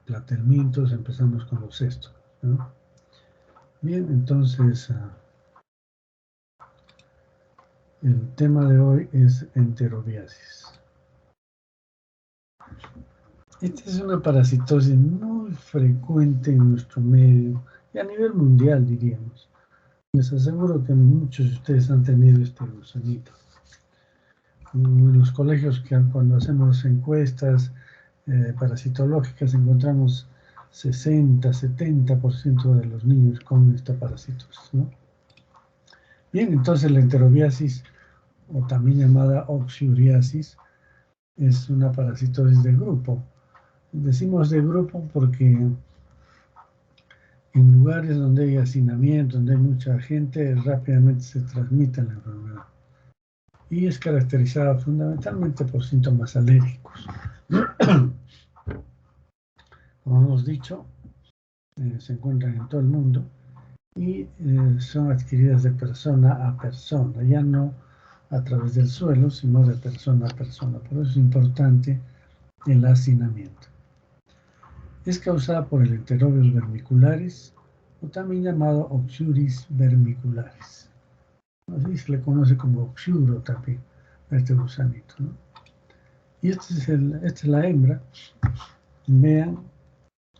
platelmintos, empezamos con los cestos, ¿no? Bien, entonces el tema de hoy es enterobiasis. Esta es una parasitosis muy frecuente en nuestro medio y a nivel mundial, diríamos. Les aseguro que muchos de ustedes han tenido este gusanito. En los colegios, cuando hacemos encuestas parasitológicas, encontramos 60-70% de los niños con esta parasitosis, ¿no? Bien, entonces la enterobiasis, o también llamada oxyuriasis, es una parasitosis de grupo. Decimos de grupo porque en lugares donde hay hacinamiento, donde hay mucha gente, rápidamente se transmite la enfermedad. Y es caracterizada fundamentalmente por síntomas alérgicos. Como hemos dicho, se encuentran en todo el mundo y son adquiridas de persona a persona, ya no a través del suelo, sino de persona a persona. Por eso es importante el hacinamiento. Es causada por el Enterobius vermicularis, o también llamado Oxyuris vermicularis. Así se le conoce como oxuro también a este gusanito, ¿no? Y esta es la hembra. Vean,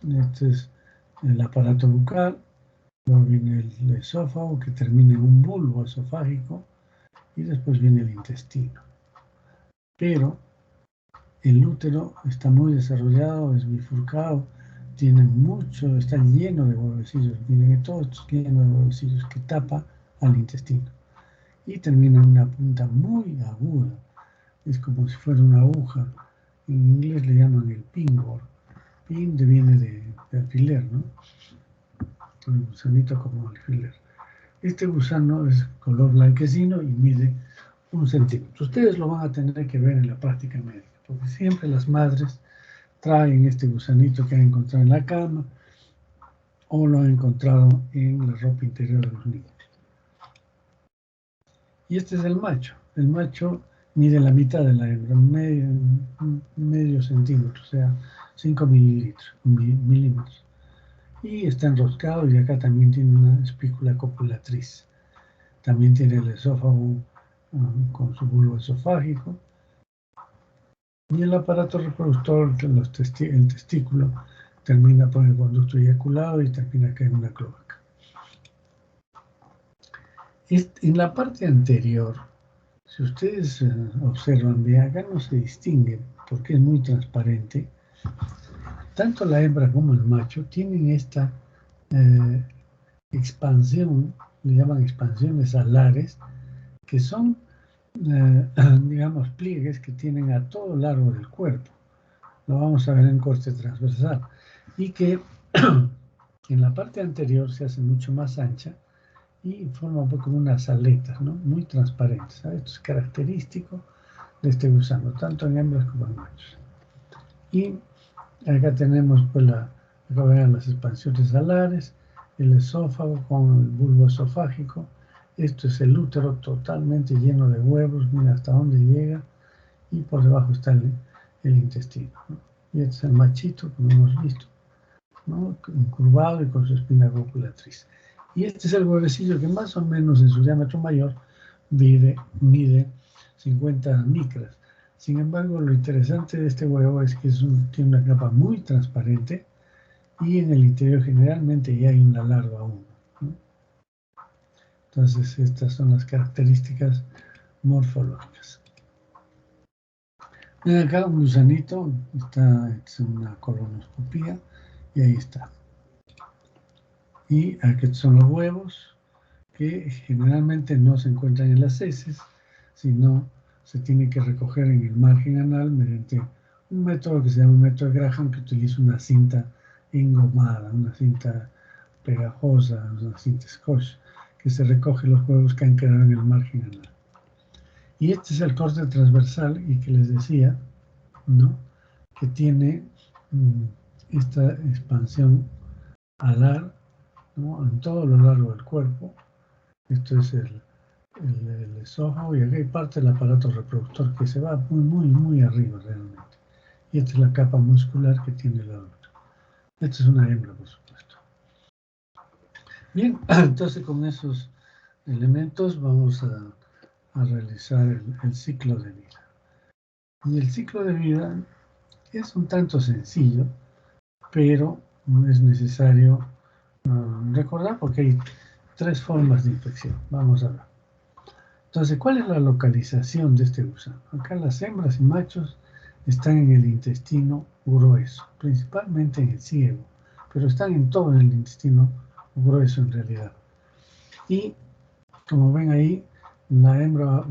este es el aparato bucal, luego viene el esófago que termina en un bulbo esofágico y después viene el intestino. Pero el útero está muy desarrollado, es bifurcado, tiene mucho, está lleno de huevecillos, miren, todo esto está lleno de huevecillos que tapa al intestino. Y termina en una punta muy aguda, es como si fuera una aguja. En inglés le llaman el pinboard. Pin viene de alfiler, ¿no? El gusanito como alfiler. Este gusano es color blanquecino y mide 1 centímetro. Ustedes lo van a tener que ver en la práctica médica, porque siempre las madres traen este gusanito que han encontrado en la cama o lo han encontrado en la ropa interior de los niños. Y este es el macho. El macho mide la mitad de la hembra, medio centímetro, o sea, 5 milímetros. Y está enroscado y acá también tiene una espícula copulatriz. También tiene el esófago con su bulbo esofágico. Y el aparato reproductor, el testículo, termina por el conducto eyaculado y termina acá en una cloaca. En la parte anterior, si ustedes observan bien, acá no se distingue porque es muy transparente. Tanto la hembra como el macho tienen esta expansión, le llaman expansiones alares, que son, digamos, pliegues que tienen a todo lo largo del cuerpo. Lo vamos a ver en corte transversal. Y que en la parte anterior se hace mucho más ancha y forma un poco como unas aletas, ¿no? Muy transparentes. ¿Sabes? Esto es característico de este gusano, tanto en hembras como en machos. Y acá tenemos, pues, acá vean las expansiones alares, el esófago con el bulbo esofágico. Esto es el útero totalmente lleno de huevos, mira hasta dónde llega, y por debajo está el intestino, ¿no? Y este es el machito, como hemos visto, ¿no? Curvado y con su espina copulatriz. Y este es el huevecillo que más o menos en su diámetro mayor mide 50 micras. Sin embargo, lo interesante de este huevo es que tiene una capa muy transparente y en el interior generalmente ya hay una larva aún, ¿no? Entonces, estas son las características morfológicas. Ven acá un gusanito, está en una colonoscopía y ahí está. Y aquí son los huevos, que generalmente no se encuentran en las heces, sino se tienen que recoger en el margen anal mediante un método que se llama un método de Graham, que utiliza una cinta engomada, una cinta pegajosa, una cinta scotch, que se recoge los huevos que han quedado en el margen anal. Y este es el corte transversal y que les decía, ¿no? Que tiene esta expansión alar, ¿no? En todo lo largo del cuerpo. Esto es el esófago y aquí hay parte del aparato reproductor que se va muy arriba realmente. Y esta es la capa muscular que tiene la otra. Esta es una hembra, por supuesto. Bien, entonces con esos elementos vamos a realizar el ciclo de vida. Y el ciclo de vida es un tanto sencillo, pero no es necesario recordar porque hay 3 formas de infección. Vamos a ver. Entonces, ¿cuál es la localización de este gusano? Acá las hembras y machos están en el intestino grueso, principalmente en el ciego, pero están en todo el intestino grueso en realidad. Y como ven ahí, la hembra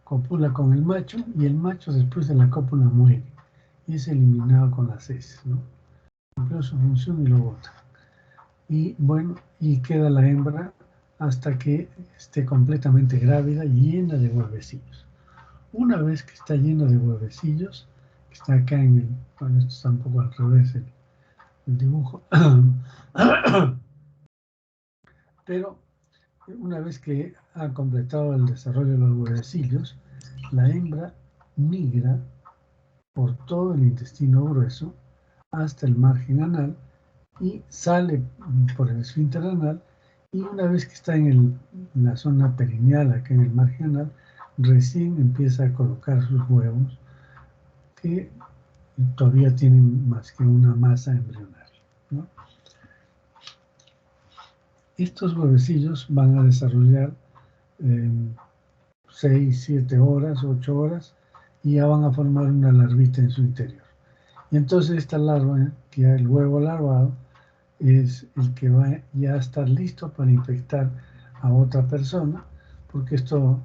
copula con el macho y el macho después de la cópula muere y es eliminado con las heces, ¿no? Cumplió su función y lo bota. Y bueno, y queda la hembra hasta que esté completamente grávida y llena de huevecillos. Una vez que está llena de huevecillos, que está acá en el, bueno, esto está un poco al revés el dibujo, pero una vez que ha completado el desarrollo de los huevecillos, la hembra migra por todo el intestino grueso hasta el margen anal y sale por el esfínter anal, y una vez que está en la zona perineal, acá en el margen anal, recién empieza a colocar sus huevos, que todavía tienen más que una masa embrionaria, ¿no? Estos huevecillos van a desarrollar 6, 7 horas, 8 horas, y ya van a formar una larvita en su interior. Y entonces esta larva, que ya el huevo larvado, es el que va ya a estar listo para infectar a otra persona, porque estos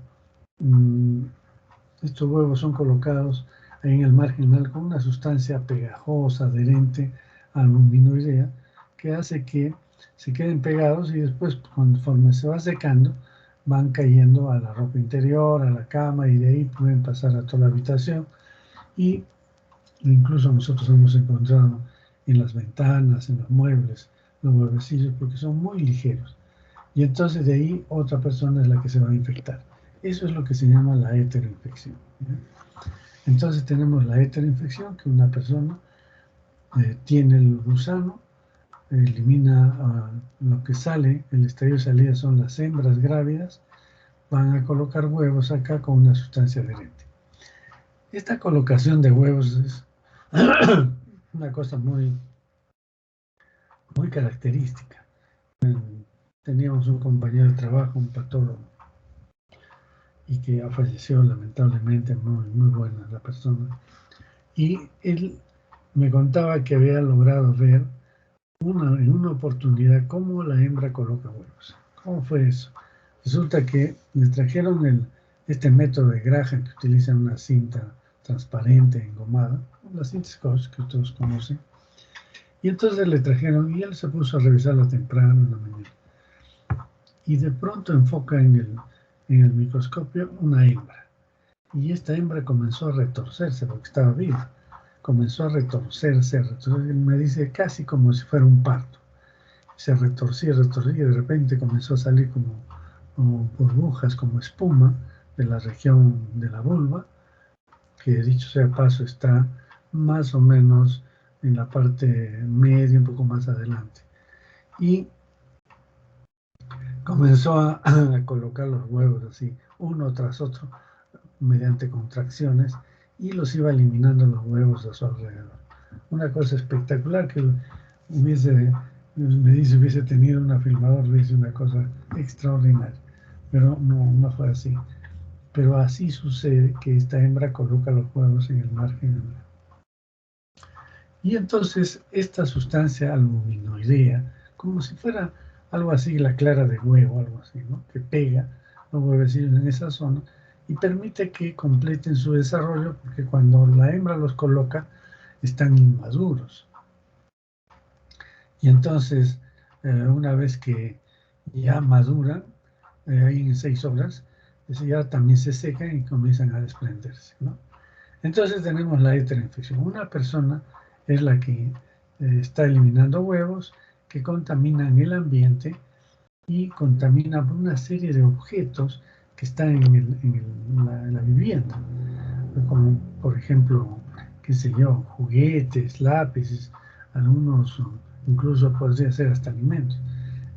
huevos son colocados ahí en el marginal con una sustancia pegajosa, adherente a albuminoidea, que hace que se queden pegados y después, conforme se va secando, van cayendo a la ropa interior, a la cama, y de ahí pueden pasar a toda la habitación. Y incluso nosotros hemos encontrado en las ventanas, en los muebles, los huevecillos, porque son muy ligeros. Y entonces de ahí otra persona es la que se va a infectar. Eso es lo que se llama la heteroinfección. Entonces tenemos la heteroinfección, que una persona tiene el gusano, elimina lo que sale, el estadio de salida son las hembras grávidas, van a colocar huevos acá con una sustancia adherente. Esta colocación de huevos es una cosa muy, muy característica. Teníamos un compañero de trabajo, un patólogo, y que ya falleció lamentablemente, muy, muy buena la persona. Y él me contaba que había logrado ver en una oportunidad cómo la hembra coloca huevos. ¿Cómo fue eso? Resulta que le trajeron este método de Graham, que utiliza una cinta transparente, engomada, la cinta Scotch que todos conocen. Y entonces le trajeron y él se puso a revisarla temprano en la mañana. Y de pronto enfoca en el microscopio una hembra. Y esta hembra comenzó a retorcerse porque estaba viva. Comenzó a retorcerse. Me dice casi como si fuera un parto. Se retorcía y de repente comenzó a salir como burbujas, como espuma de la región de la vulva, que dicho sea paso está más o menos en la parte media, un poco más adelante. Y comenzó a colocar los huevos así, uno tras otro, mediante contracciones, y los iba eliminando los huevos a su alrededor. Una cosa espectacular que me dice, hubiese tenido una filmadora, hubiese una cosa extraordinaria, pero no fue así. Pero así sucede que esta hembra coloca los huevos en el margen. Y entonces esta sustancia albuminoidea, como si fuera algo así, la clara de huevo, algo así, ¿no? Que pega los huevecillos en esa zona y permite que completen su desarrollo, porque cuando la hembra los coloca, están inmaduros. Y entonces, una vez que ya maduran, ahí en 6 horas, ya también se secan y comienzan a desprenderse, ¿no? Entonces tenemos la heteroinfección. Una persona es la que está eliminando huevos que contaminan el ambiente y contaminan una serie de objetos que están en la vivienda, como por ejemplo, qué sé yo, juguetes, lápices, algunos incluso podría ser hasta alimentos.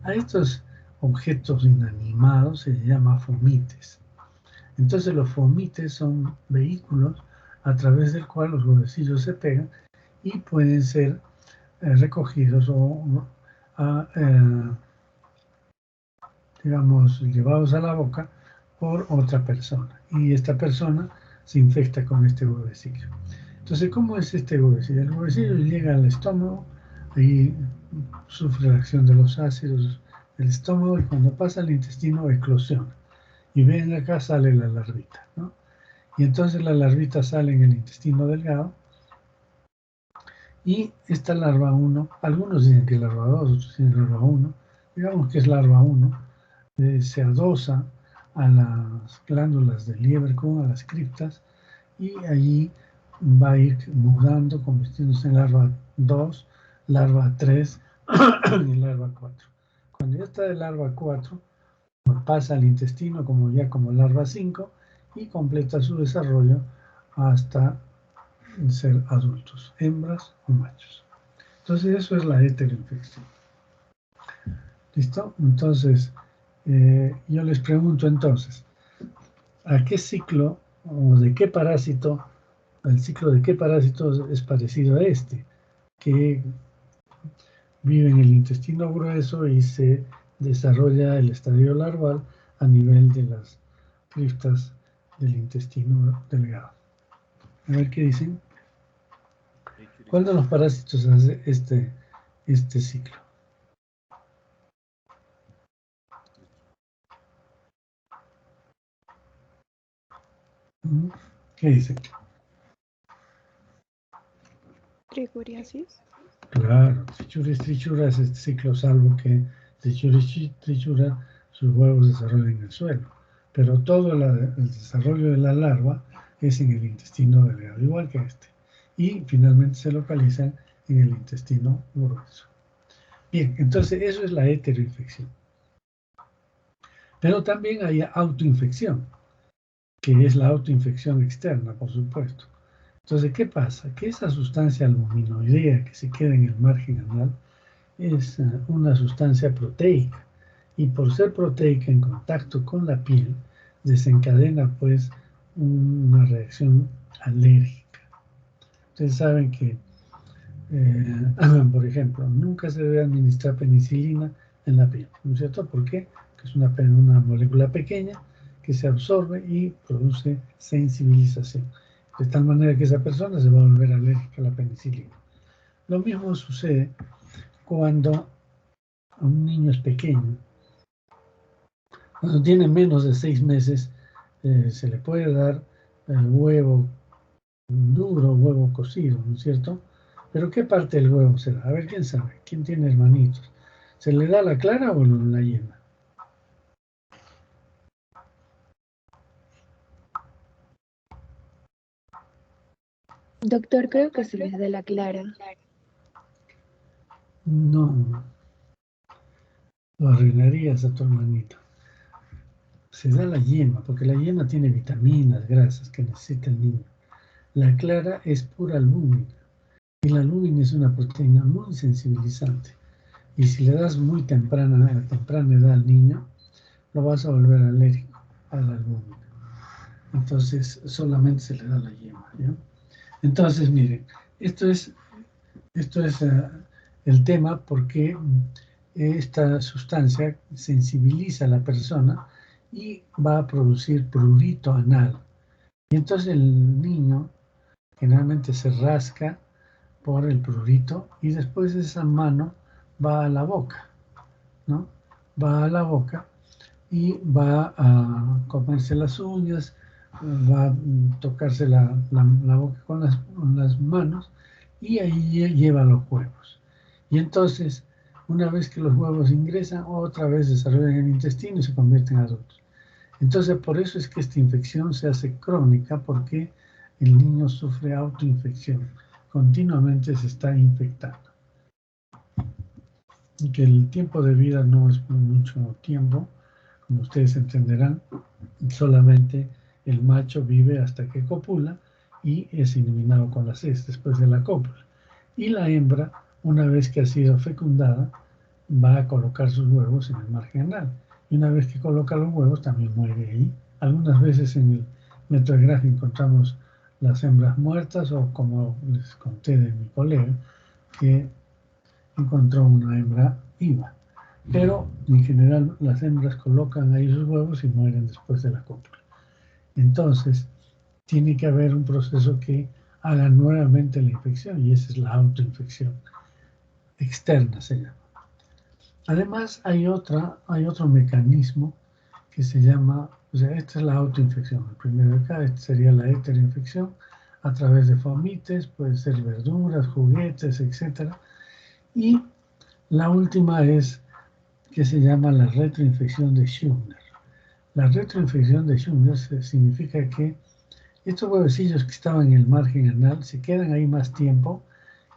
A estos objetos inanimados se les llama fomites. Entonces los fomites son vehículos a través del cual los huevecillos se pegan y pueden ser recogidos o digamos, llevados a la boca por otra persona. Y esta persona se infecta con este huevecillo. Entonces, ¿cómo es este huevecillo? El huevecillo llega al estómago, ahí sufre la acción de los ácidos del estómago y cuando pasa al intestino eclosiona. Y ven acá sale la larvita, ¿no? Y entonces la larvita sale en el intestino delgado y esta larva 1, algunos dicen que es larva 2, otros dicen larva 1, digamos que es larva 1, se adosa a las glándulas del Lieberkühn, a las criptas, y allí va a ir mudando, convirtiéndose en larva 2, larva 3 y larva 4. Cuando ya está de larva 4, pasa al intestino como larva 5 y completa su desarrollo hasta ser adultos, hembras o machos. Entonces eso es la heteroinfección. ¿Listo? Entonces, yo les pregunto entonces, ¿a qué ciclo o de qué parásito, el ciclo de qué parásito es parecido a este? Que vive en el intestino grueso y se desarrolla el estadio larval a nivel de las criptas del intestino delgado. A ver qué dicen. ¿Cuál de los parásitos hace este ciclo? ¿Qué dicen? Tricuriasis. Claro, Trichuris trichura es este ciclo, salvo que Trichuris trichura sus huevos desarrollan en el suelo. Pero todo el desarrollo de la larva es en el intestino delgado, igual que este. Y finalmente se localizan en el intestino grueso. Bien, entonces eso es la heteroinfección. Pero también hay autoinfección, que es la autoinfección externa, por supuesto. Entonces, ¿qué pasa? Que esa sustancia albuminoidea que se queda en el margen anal es una sustancia proteica y por ser proteica en contacto con la piel desencadena pues una reacción alérgica. Ustedes saben que, por ejemplo, nunca se debe administrar penicilina en la piel, ¿no es cierto? ¿Por qué? Porque es una molécula pequeña que se absorbe y produce sensibilización. De tal manera que esa persona se va a volver alérgica a la penicilina. Lo mismo sucede cuando un niño es pequeño. Cuando tiene menos de 6 meses, se le puede dar huevo duro, huevo cocido, ¿no es cierto? Pero ¿qué parte del huevo se da? A ver, ¿quién sabe? ¿Quién tiene hermanitos? ¿Se le da la clara o la yema? Doctor, creo que se les da la clara. No, lo arruinarías a tu hermanito. Se da la yema, porque la yema tiene vitaminas, grasas que necesita el niño. La clara es pura albúmina, y la albúmina es una proteína muy sensibilizante. Y si le das muy temprana edad al niño, lo vas a volver alérgico a la albúmina. Entonces, solamente se le da la yema, ¿ya? Entonces, miren, esto es el tema porque esta sustancia sensibiliza a la persona y va a producir prurito anal. Y entonces el niño generalmente se rasca por el prurito y después esa mano va a la boca, ¿no? Va a la boca y va a comerse las uñas, va a tocarse la boca con las manos y ahí lleva los huevos. Y entonces, una vez que los huevos ingresan, otra vez desarrollan el intestino y se convierten en adultos. Entonces, por eso es que esta infección se hace crónica, porque el niño sufre autoinfección. Continuamente se está infectando. Y que el tiempo de vida no es mucho tiempo, como ustedes entenderán, solamente el macho vive hasta que copula y es eliminado con las heces después de la cópula. Y la hembra una vez que ha sido fecundada, va a colocar sus huevos en el margen anal. Y una vez que coloca los huevos, también muere ahí. Algunas veces en el método de Graf encontramos las hembras muertas, o como les conté de mi colega, que encontró una hembra viva. Pero en general las hembras colocan ahí sus huevos y mueren después de la cópula. Entonces, tiene que haber un proceso que haga nuevamente la infección, y esa es la autoinfección externa, se llama. Además, hay otro mecanismo que se llama, o sea, esta es la autoinfección. El primero de acá, esta sería la heteroinfección a través de fomites, puede ser verduras, juguetes, etc. Y la última es que se llama la retroinfección de Schumner. La retroinfección de Schumner significa que estos huevecillos que estaban en el margen anal se quedan ahí más tiempo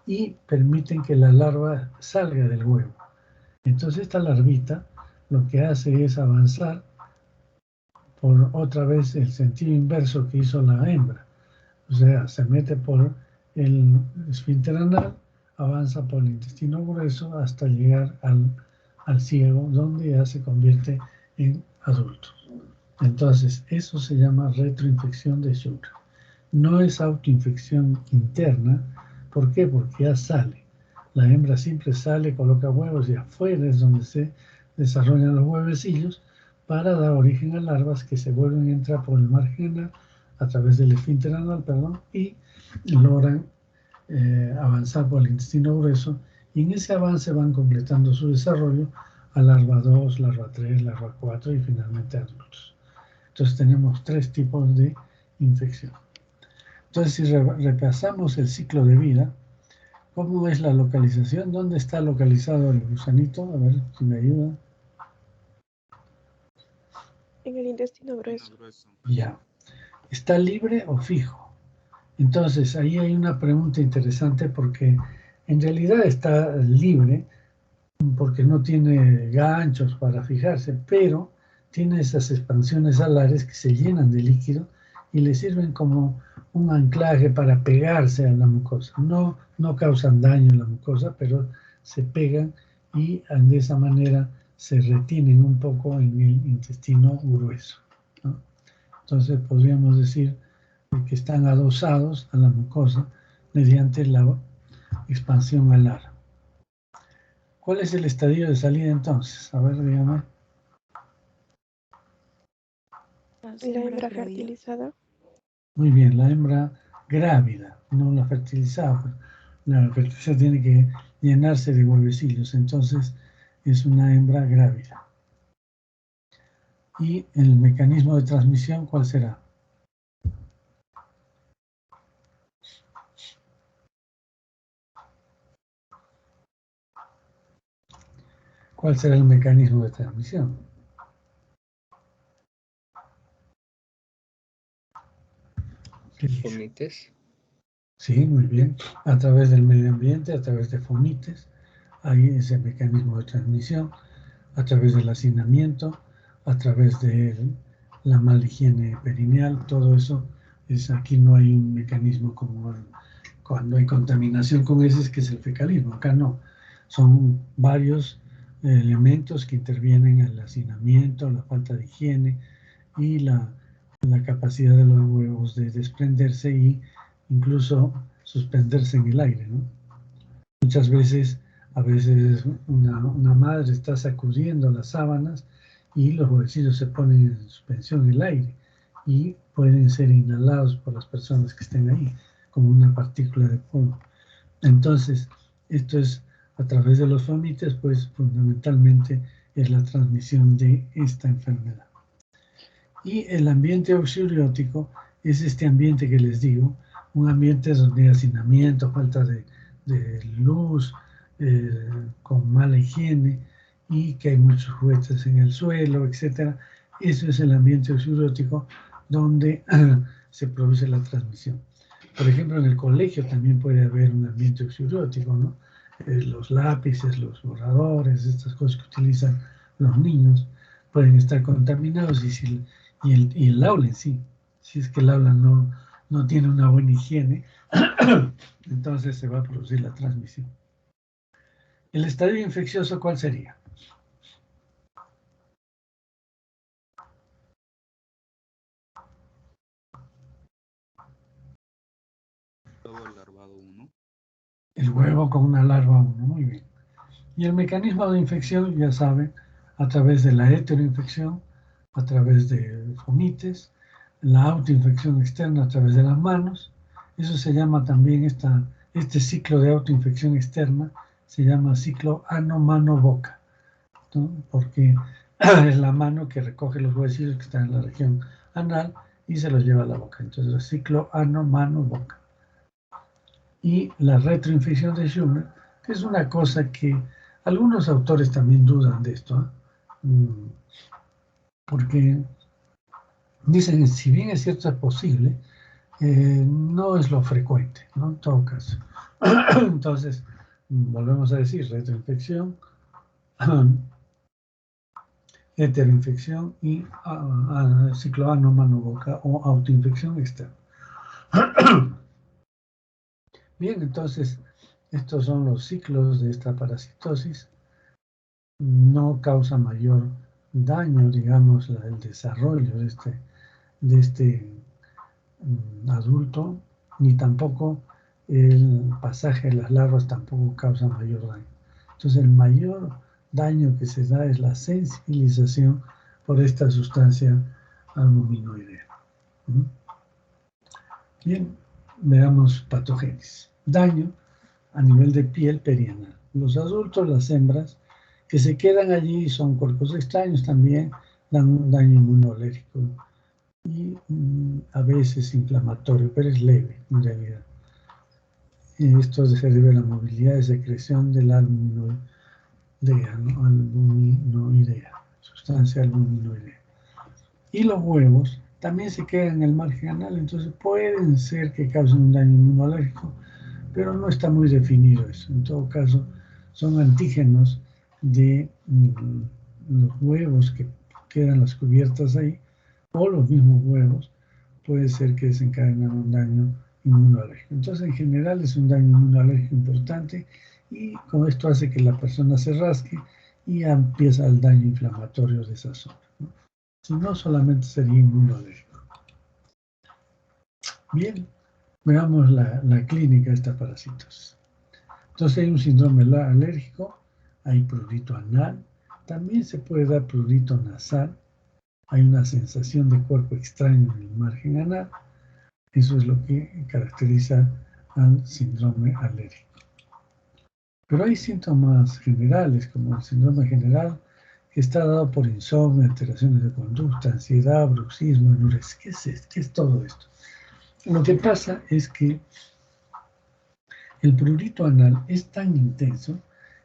y permiten que la larva salga del huevo. Entonces esta larvita lo que hace es avanzar por otra vez el sentido inverso que hizo la hembra. O sea, se mete por el esfínter anal, avanza por el intestino grueso hasta llegar al ciego, donde ya se convierte en adulto. Entonces, eso se llama retroinfección de Schumner. No es autoinfección interna. ¿Por qué? Porque ya sale. La hembra siempre sale, coloca huevos y afuera es donde se desarrollan los huevecillos para dar origen a larvas que se vuelven a entrar por el margen anal a través del esfínter anal, y logran avanzar por el intestino grueso, y en ese avance van completando su desarrollo a larva 2, larva 3, larva 4 y finalmente adultos. Entonces tenemos 3 tipos de infección. Entonces, si repasamos el ciclo de vida, ¿cómo es la localización? ¿Dónde está localizado el gusanito? A ver si me ayuda. En el intestino grueso. Ya. ¿Está libre o fijo? Entonces, ahí hay una pregunta interesante, porque en realidad está libre, porque no tiene ganchos para fijarse, pero tiene esas expansiones alares que se llenan de líquido y le sirven como un anclaje para pegarse a la mucosa. No causan daño en la mucosa, pero se pegan y de esa manera se retienen un poco en el intestino grueso, ¿no? Entonces podríamos decir que están adosados a la mucosa mediante la expansión alar. ¿Cuál es el estadio de salida entonces? A ver, dígame. La hembra fertilizada. Muy bien, la hembra grávida, no la fertilizada. La fertilizada tiene que llenarse de huevecillos, entonces es una hembra grávida. ¿Y el mecanismo de transmisión cuál será? ¿Cuál será el mecanismo de transmisión? Fomites. Sí, muy bien. A través del medio ambiente, a través de fomites, hay ese mecanismo de transmisión, a través del hacinamiento, a través de la mala higiene perineal, todo eso aquí no hay un mecanismo como cuando hay contaminación con heces, que es el fecalismo. Acá no. Son varios elementos que intervienen en el hacinamiento, la falta de higiene y la capacidad de los huevos de desprenderse y incluso suspenderse en el aire, ¿no? Muchas veces, a veces una madre está sacudiendo las sábanas y los huevecillos se ponen en suspensión en el aire y pueden ser inhalados por las personas que estén ahí como una partícula de polvo. Entonces, esto es a través de los fomites, pues fundamentalmente es la transmisión de esta enfermedad. Y el ambiente auxiliótico es este ambiente que les digo, un ambiente de hacinamiento, falta de luz, con mala higiene y que hay muchos juguetes en el suelo, etc. Eso es el ambiente auxiliótico donde se produce la transmisión. Por ejemplo, en el colegio también puede haber un ambiente auxiliótico, ¿no? Los lápices, los borradores, estas cosas que utilizan los niños pueden estar contaminados, y el aula en sí, si es que el aula no tiene una buena higiene, entonces se va a producir la transmisión. ¿El estadio infeccioso cuál sería? Huevo larvado 1. El huevo con una larva 1, muy bien. Y el mecanismo de infección, ya saben, a través de la heteroinfección, a través de fomites, la autoinfección externa a través de las manos. Eso se llama también este ciclo de autoinfección externa, se llama ciclo ano-mano-boca, ¿no? Porque es la mano que recoge los huesillos que están en la región anal y se los lleva a la boca. Entonces, el ciclo ano-mano-boca. Y la retroinfección de Schumer, que es una cosa que algunos autores también dudan de esto, porque dicen, si bien es cierto es posible, no es lo frecuente, ¿no? En todo caso. Entonces, volvemos a decir, retroinfección, heteroinfección y ciclo ano-mano-boca o autoinfección externa. Bien, entonces, estos son los ciclos de esta parasitosis. No causa mayor daño, digamos, el desarrollo de este adulto, ni tampoco el pasaje de las larvas tampoco causa mayor daño. Entonces, el mayor daño que se da es la sensibilización por esta sustancia albuminoidea. Bien, veamos patogénesis. Daño a nivel de piel perianal. Los adultos, las hembras, que se quedan allí son cuerpos extraños también, dan un daño inmunológico y a veces inflamatorio, pero es leve en realidad. Y esto se debe a la movilidad de secreción del albuminoidea, ¿no? Albuminoidea, sustancia albuminoidea. Y los huevos también se quedan en el margen anal, entonces pueden ser que causen un daño inmunológico, pero no está muy definido eso. En todo caso, son antígenos de los huevos que quedan las cubiertas ahí, o los mismos huevos, puede ser que desencadenen un daño inmunológico. Entonces, en general, es un daño inmunológico importante y con esto hace que la persona se rasque y ya empieza el daño inflamatorio de esa zona, ¿no? Si no, solamente sería inmunológico. Bien, veamos la clínica de esta parasitosis. Entonces hay un síndrome alérgico, hay prurito anal, también se puede dar prurito nasal, hay una sensación de cuerpo extraño en el margen anal. Eso es lo que caracteriza al síndrome alérgico. Pero hay síntomas generales, como el síndrome general, que está dado por insomnio, alteraciones de conducta, ansiedad, bruxismo, enuresis. ¿Qué es todo esto? Lo que pasa es que el prurito anal es tan intenso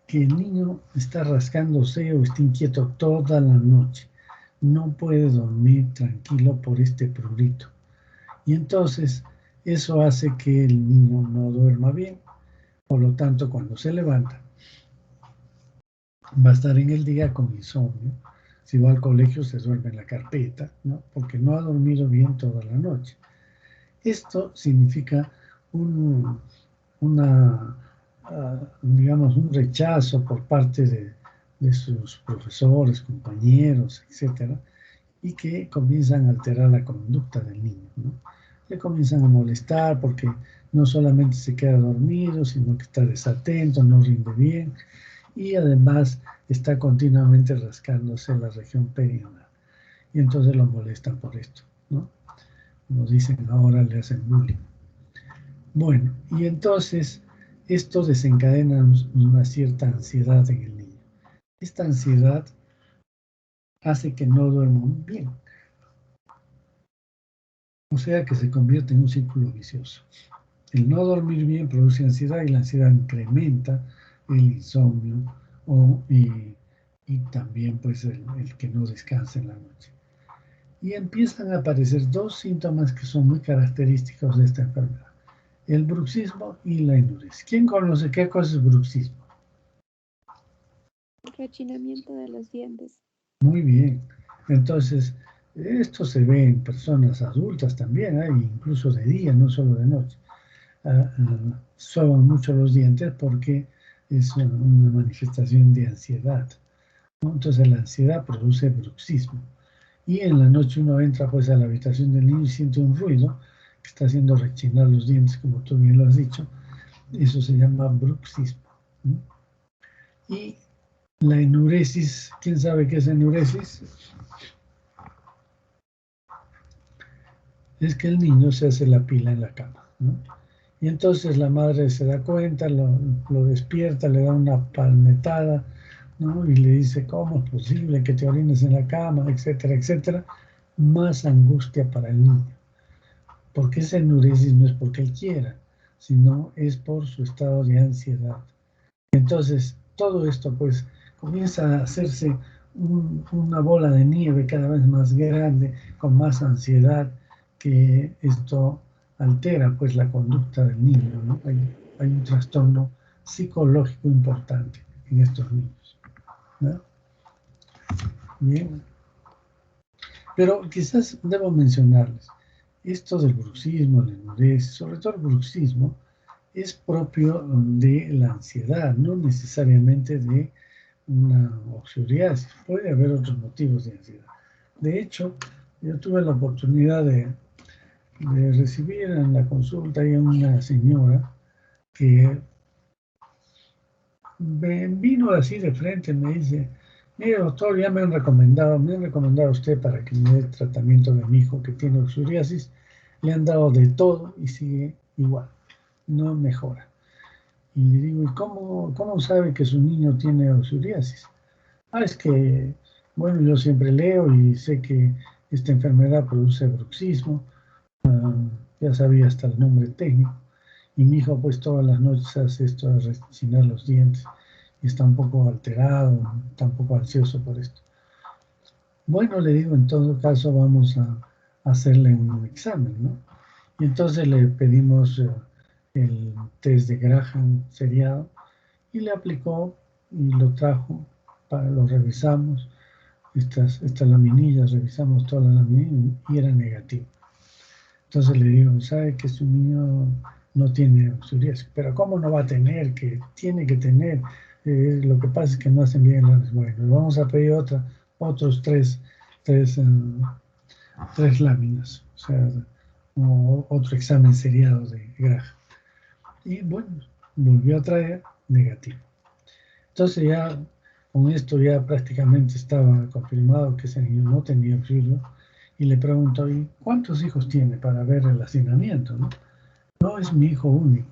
que el niño está rascándose o está inquieto toda la noche. No puede dormir tranquilo por este prurito. Y entonces eso hace que el niño no duerma bien. Por lo tanto, cuando se levanta, va a estar en el día con insomnio. Si va al colegio, se duerme en la carpeta, ¿no? Porque no ha dormido bien toda la noche. Esto significa digamos, un rechazo por parte de sus profesores, compañeros, etcétera, y que comienzan a alterar la conducta del niño, ¿no? Le comienzan a molestar porque no solamente se queda dormido, sino que está desatento, no rinde bien y además está continuamente rascándose la región perianal. Y entonces lo molestan por esto, ¿no? Como dicen ahora, le hacen bullying. Bueno, y entonces esto desencadena una cierta ansiedad en el niño. Esta ansiedad hace que no duerman bien. O sea que se convierte en un círculo vicioso. El no dormir bien produce ansiedad y la ansiedad incrementa el insomnio y también pues el que no descanse en la noche. Y empiezan a aparecer dos síntomas que son muy característicos de esta enfermedad: el bruxismo y la enuresis. ¿Quién conoce qué cosa es bruxismo? El rechinamiento de los dientes. Muy bien. Entonces, esto se ve en personas adultas también, incluso de día, no solo de noche. Soban mucho los dientes porque es una manifestación de ansiedad, ¿no? Entonces la ansiedad produce bruxismo. Y en la noche uno entra pues a la habitación del niño y siente un ruido que está haciendo rechinar los dientes, como tú bien lo has dicho. Eso se llama bruxismo, ¿no? Y la enuresis, ¿quién sabe qué es enuresis? Es que el niño se hace la pila en la cama, ¿no? Y entonces la madre se da cuenta, lo despierta, le da una palmetada, ¿no? Y le dice, ¿cómo es posible que te orines en la cama?, etcétera, etcétera. Más angustia para el niño. Porque esa enuresis no es porque él quiera, sino es por su estado de ansiedad. Entonces, todo esto pues comienza a hacerse una bola de nieve cada vez más grande, con más ansiedad, que esto altera pues la conducta del niño, ¿no? Hay un trastorno psicológico importante en estos niños, ¿no? Bien. Pero quizás debo mencionarles, esto del bruxismo, la enuresis, sobre todo el bruxismo, es propio de la ansiedad, no necesariamente de una psoriasis. Puede haber otros motivos de ansiedad. De hecho, yo tuve la oportunidad de recibir en la consulta a una señora que vino así de frente, me dice, mire doctor, ya me han recomendado a usted para que me dé tratamiento de mi hijo que tiene psoriasis, le han dado de todo y sigue igual, no mejora. Y le digo, ¿y cómo sabe que su niño tiene psoriasis? Es que, bueno, yo siempre leo y sé que esta enfermedad produce bruxismo, ya sabía hasta el nombre técnico, y mi hijo pues todas las noches hace esto de rechinar los dientes, y está un poco alterado, está un poco ansioso por esto. Bueno, le digo, en todo caso vamos a hacerle un examen, ¿no? Y entonces le pedimos el test de Graham seriado, y le aplicó y lo trajo, lo revisamos, estas laminillas, revisamos todas las laminillas y era negativo. Entonces le digo, ¿sabe que su niño no tiene psoriasis? Pero ¿cómo no va a tener? Que tiene que tener. Lo que pasa es que no hacen bien las... Bueno, vamos a pedir otros tres láminas, o sea, otro examen seriado de Graham. Y bueno, volvió a traer negativo. Entonces ya con esto ya prácticamente estaba confirmado que ese niño no tenía frío, y le pregunto, ¿y cuántos hijos tiene para ver el hacinamiento, ¿no? No, es mi hijo único.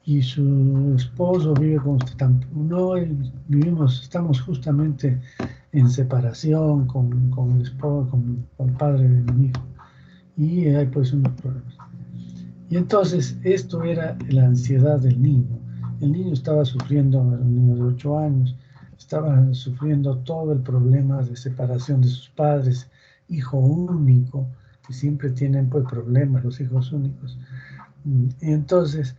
Y su esposo vive con usted. No, estamos justamente en separación con el esposo, con el padre de mi hijo. Y hay pues unos problemas. Y entonces esto era la ansiedad del niño. El niño estaba sufriendo, un niño de 8 años, estaba sufriendo todo el problema de separación de sus padres, hijo único, que siempre tienen pues problemas los hijos únicos. Y entonces,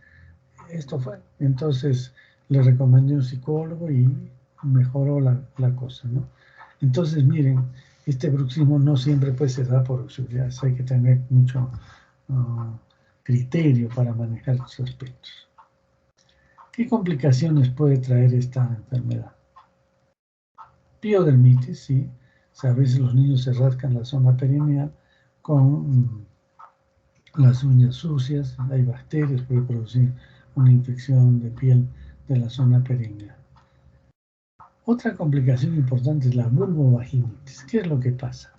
esto fue. Entonces le recomendé un psicólogo y mejoró la cosa, ¿no? Entonces, miren, este bruxismo no siempre pues se da por auxiliar, hay que tener mucho criterio para manejar estos aspectos. ¿Qué complicaciones puede traer esta enfermedad? Piodermitis, sí. O sea, a veces los niños se rascan la zona perineal con las uñas sucias, hay bacterias, puede producir una infección de piel de la zona perineal. Otra complicación importante es la vulvovaginitis. ¿Qué es lo que pasa?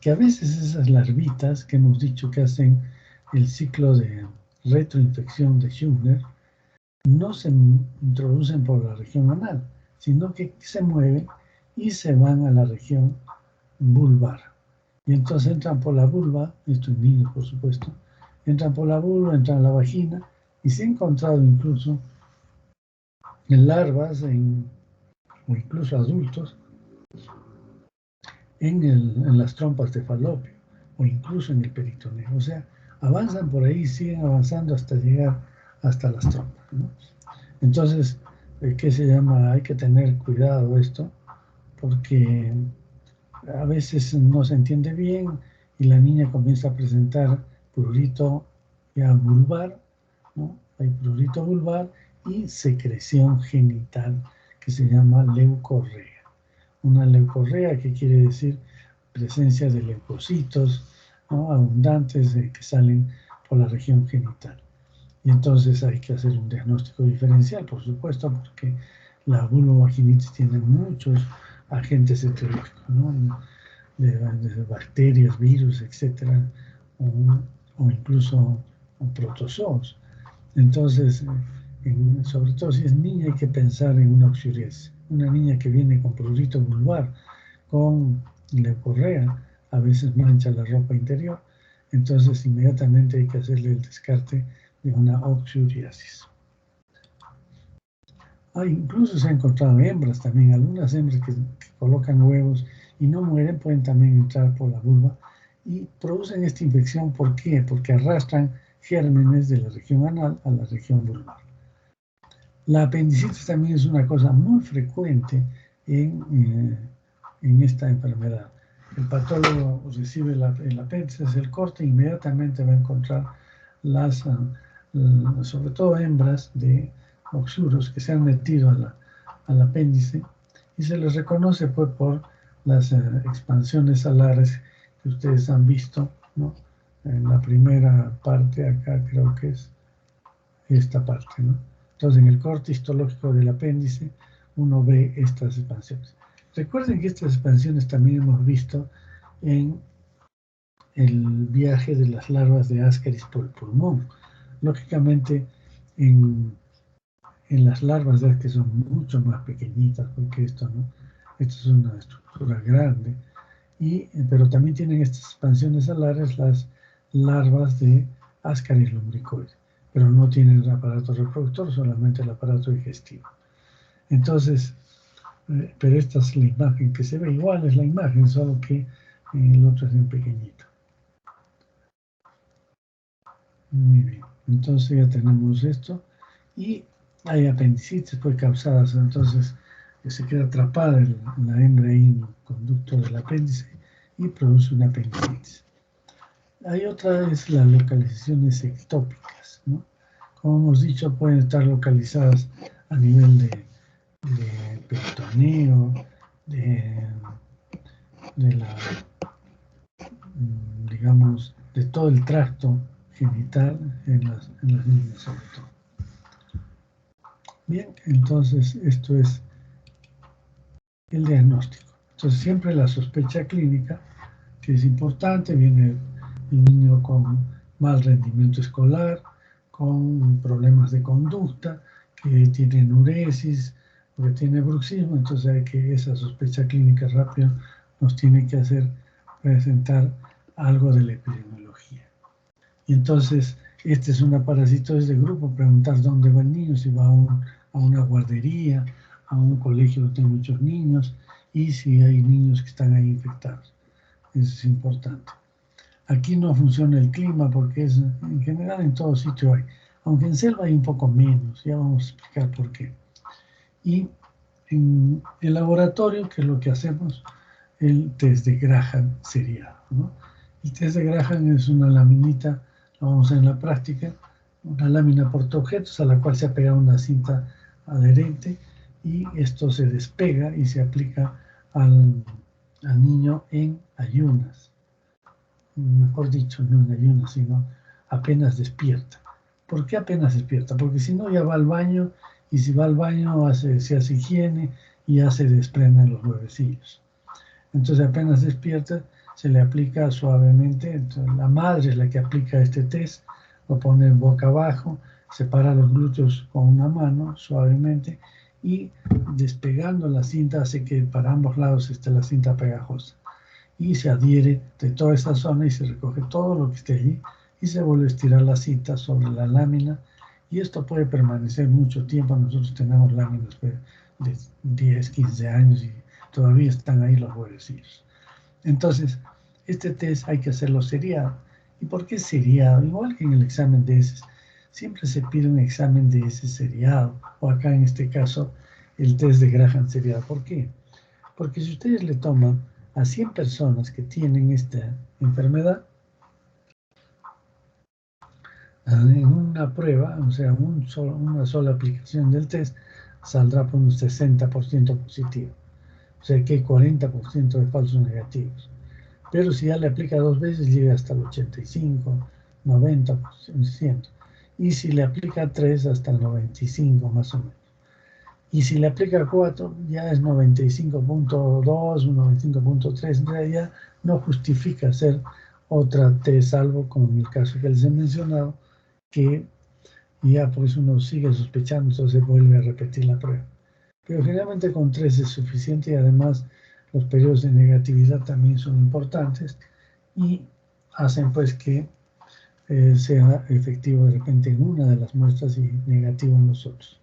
Que a veces esas larvitas que hemos dicho que hacen el ciclo de retroinfección de Schumner no se introducen por la región anal, sino que se mueven y se van a la región vulvar. Y entonces entran por la vulva, estos niños por supuesto, entran por la vulva, entran a la vagina, y se ha encontrado incluso en larvas o incluso adultos en las trompas de falopio o incluso en el peritoneo. O sea, avanzan por ahí, siguen avanzando hasta llegar hasta las trompas, ¿no? Entonces, ¿qué se llama? Hay que tener cuidado esto, porque a veces no se entiende bien y la niña comienza a presentar prurito ya vulvar, ¿no? hay prurito vulvar y secreción genital que se llama leucorrea. Una leucorrea que quiere decir presencia de leucocitos, ¿no?, abundantes que salen por la región genital. Y entonces hay que hacer un diagnóstico diferencial, por supuesto, porque la vulvovaginitis tiene muchos agentes etiológicos, ¿no?, de bacterias, virus, etcétera, o incluso protozoos. Entonces, sobre todo si es niña, hay que pensar en una oxuriasis. Una niña que viene con prurito vulvar, con leucorrea, a veces mancha la ropa interior, entonces inmediatamente hay que hacerle el descarte de una oxuriasis. Incluso se han encontrado hembras también, algunas hembras que colocan huevos y no mueren, pueden también entrar por la vulva y producen esta infección. ¿Por qué? Porque arrastran gérmenes de la región anal a la región vulvar. La apendicitis también es una cosa muy frecuente en esta enfermedad. El patólogo recibe el apéndice, hace el corte, inmediatamente va a encontrar sobre todo hembras de oxuros que se han metido al apéndice y se les reconoce pues por las expansiones alares que ustedes han visto, ¿no?, en la primera parte acá, creo que es esta parte, ¿no? Entonces, en el corte histológico del apéndice uno ve estas expansiones. Recuerden que estas expansiones también hemos visto en el viaje de las larvas de Ascaris por el pulmón. Lógicamente, en las larvas de Ascaris son mucho más pequeñitas porque esto, ¿no? Esto es una estructura grande, pero también tienen estas expansiones alares las larvas de Ascaris lumbricoides, pero no tienen el aparato reproductor, solamente el aparato digestivo. Entonces, pero esta es la imagen que se ve, igual es la imagen, solo que el otro es en pequeñito. Muy bien, entonces ya tenemos esto, y hay apendicitis pues causadas, entonces se queda atrapada la hembra ahí en el conducto del apéndice y produce una apendicitis. Hay otra, es las localizaciones ectópicas, ¿no? Como hemos dicho, pueden estar localizadas a nivel de peritoneo, digamos, de todo el tracto genital en las niñas sobre todo. Bien, entonces esto es el diagnóstico. Entonces siempre la sospecha clínica, que es importante, viene el niño con mal rendimiento escolar, con problemas de conducta, que tiene enuresis, o que tiene bruxismo, entonces hay que esa sospecha clínica rápida nos tiene que hacer presentar algo de la epidemiología. Y entonces, esta es una parasitosis de grupo, preguntar dónde va el niño, si va a una guardería, a un colegio donde hay muchos niños, y si hay niños que están ahí infectados. Eso es importante. Aquí no funciona el clima porque en general en todo sitio hay, aunque en selva hay un poco menos, ya vamos a explicar por qué. Y en el laboratorio, que es lo que hacemos, el test de Graham seriado, ¿no? El test de Graham es una laminita, lo vamos a ver en la práctica, una lámina portaobjetos a la cual se ha pegado una cinta adherente y esto se despega y se aplica al niño en ayunas. Mejor dicho, no en ayunas, sino apenas despierta. ¿Por qué apenas despierta? Porque si no ya va al baño, y si va al baño se hace higiene y ya se desprenden los huevecillos. Entonces apenas despierta, se le aplica suavemente. Entonces, la madre es la que aplica este test, lo pone boca abajo, separa los glúteos con una mano suavemente y despegando la cinta hace que para ambos lados esté la cinta pegajosa y se adhiere de toda esa zona y se recoge todo lo que esté allí y se vuelve a estirar la cinta sobre la lámina y esto puede permanecer mucho tiempo. Nosotros tenemos láminas de 10, 15 años y todavía están ahí los huevecillos. Entonces, este test hay que hacerlo seriado. ¿Y por qué seriado? Igual que en el examen de heces, siempre se pide un examen de heces seriado, o acá en este caso, el test de Graham seriado. ¿Por qué? Porque si ustedes le toman a 100 personas que tienen esta enfermedad, En una prueba, o sea, una sola aplicación del test, saldrá por un 60% positivo. O sea que hay 40% de falsos negativos. Pero si ya le aplica 2 veces, llega hasta el 85, 90%. Y si le aplica 3, hasta el 95 más o menos. Y si le aplica 4, ya es 95.2, 95.3. Entonces ya no justifica hacer otra T, salvo como en el caso que les he mencionado, que ya pues uno sigue sospechando, entonces vuelve a repetir la prueba. Pero generalmente con 3 es suficiente y además los periodos de negatividad también son importantes y hacen pues que sea efectivo de repente en una de las muestras y negativo en los otros.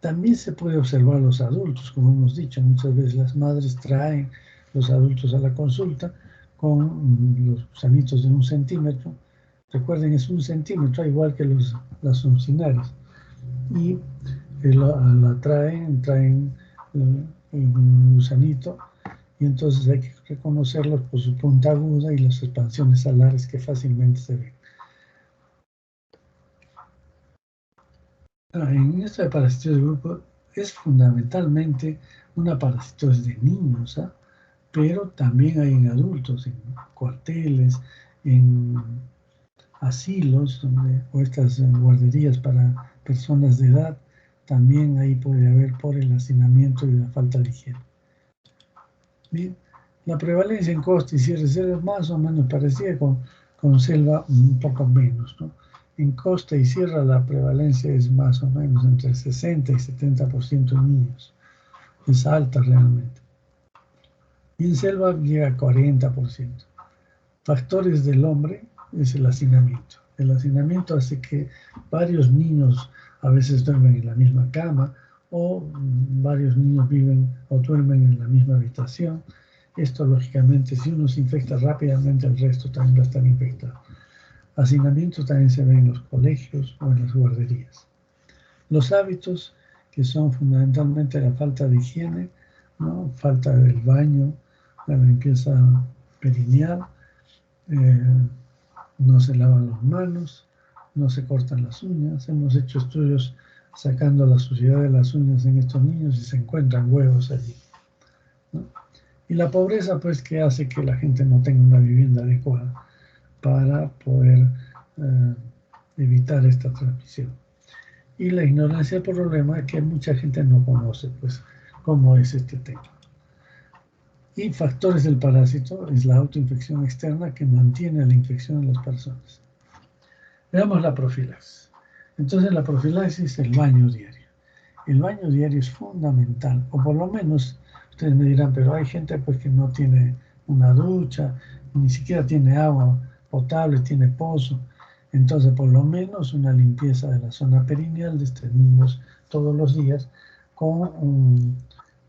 También se puede observar a los adultos, como hemos dicho, muchas veces las madres traen los adultos a la consulta con los gusanitos de 1 centímetro. Recuerden, es 1 centímetro, igual que las uncinarias. Y la traen un gusanito, y entonces hay que reconocerlos por su punta aguda y las expansiones alares que fácilmente se ven. En esta parasitosis de grupo es fundamentalmente una parasitosis de niños, pero también hay en adultos, en cuarteles, en asilos o estas guarderías para personas de edad. También ahí puede haber por el hacinamiento y la falta de higiene. Bien, la prevalencia en costa y sierra de selva es más o menos parecida con selva, un poco menos, ¿no? En costa y sierra la prevalencia es más o menos entre 60 y 70% en niños. Es alta realmente. Y en selva llega a 40%. Factores del hombre es el hacinamiento. El hacinamiento hace que varios niños a veces duermen en la misma cama o varios niños viven o duermen en la misma habitación. Esto, lógicamente, si uno se infecta rápidamente, el resto también va a estar infectado. Hacinamiento también se ve en los colegios o en las guarderías. Los hábitos, que son fundamentalmente la falta de higiene, ¿no? Falta del baño, la limpieza perineal, no se lavan las manos, no se cortan las uñas. Hemos hecho estudios sacando la suciedad de las uñas en estos niños y se encuentran huevos allí, ¿no? Y la pobreza, pues, que hace que la gente no tenga una vivienda adecuada para poder evitar esta transmisión. Y la ignorancia del problema es que mucha gente no conoce, pues, cómo es este tema. Y factores del parásito es la autoinfección externa que mantiene la infección en las personas. Veamos la profilaxis. Entonces, la profilaxis es el baño diario. El baño diario es fundamental, o por lo menos, ustedes me dirán, pero hay gente pues que no tiene una ducha, ni siquiera tiene agua potable, tiene pozo. Entonces, por lo menos una limpieza de la zona perineal de estos niños todos los días con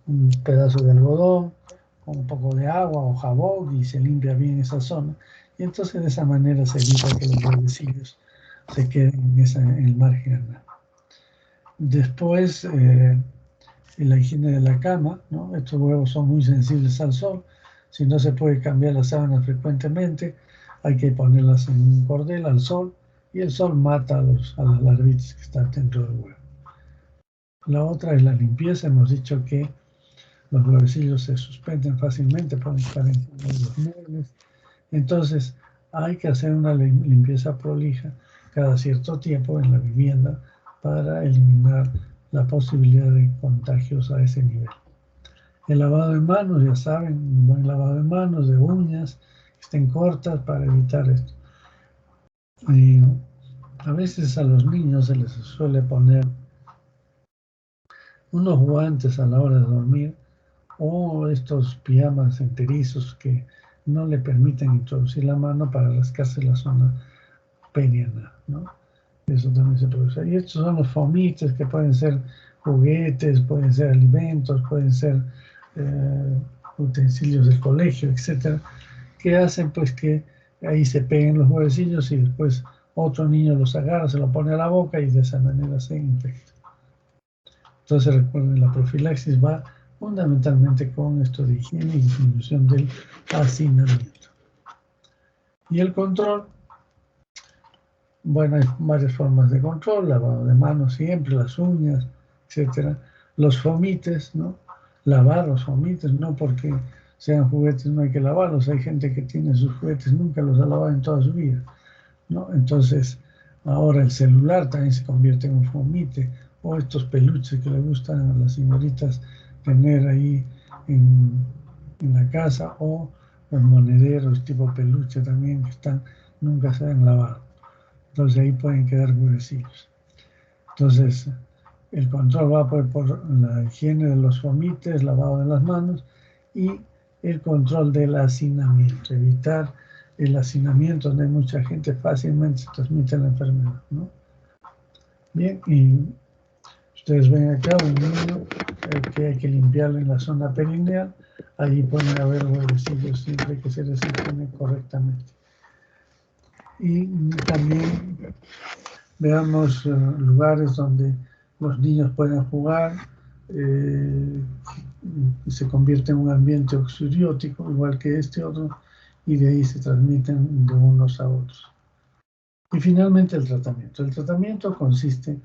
un pedazo de algodón, con un poco de agua o jabón y se limpia bien esa zona. Y entonces de esa manera se evita que los huevecillos se queden en el margen anal. Después, en la higiene de la cama, ¿no? Estos huevos son muy sensibles al sol. Si no se puede cambiar las sábanas frecuentemente, hay que ponerlas en un cordel al sol, y el sol mata a las larvitas que están dentro del huevo. La otra es la limpieza. Hemos dicho que los huevecillos se suspenden fácilmente, pueden estar encima de los muebles. Entonces, hay que hacer una limpieza prolija cada cierto tiempo en la vivienda para eliminar la posibilidad de contagios a ese nivel. El lavado de manos, ya saben, un buen lavado de manos, de uñas, que estén cortas para evitar esto. A veces a los niños se les suele poner unos guantes a la hora de dormir o estos pijamas enterizos que no le permiten introducir la mano para rascarse la zona perianal, ¿no? Eso también se puede usar. Y estos son los fomites, que pueden ser juguetes, pueden ser alimentos, pueden ser utensilios del colegio, etcétera, que hacen pues que ahí se peguen los huevecillos y después otro niño los agarra, se lo pone a la boca y de esa manera se infecta. Entonces recuerden, la profilaxis va fundamentalmente con esto de higiene y disminución del hacinamiento. Y el control, bueno, hay varias formas de control, lavado de manos siempre, las uñas, etcétera. Los fomites, ¿no? Lavar los fomites, no porque sean juguetes no hay que lavarlos. Hay gente que tiene sus juguetes, nunca los ha lavado en toda su vida, ¿no? Entonces, ahora el celular también se convierte en un fomite, o estos peluches que le gustan a las señoritas tener ahí en la casa, o los monederos tipo peluche también que están, nunca se han lavado. Entonces ahí pueden quedar huevecillos. Entonces, el control va por la higiene de los fomites, lavado de las manos y el control del hacinamiento, evitar el hacinamiento donde mucha gente fácilmente se transmite la enfermedad, ¿no? Bien, y ustedes ven acá un niño que hay que limpiarle en la zona perineal, ahí pueden haber huevecillos, siempre que se les higiene correctamente. Y también veamos lugares donde los niños pueden jugar, se convierte en un ambiente oxuriótico, igual que este otro, y de ahí se transmiten de unos a otros. Y finalmente el tratamiento. El tratamiento consiste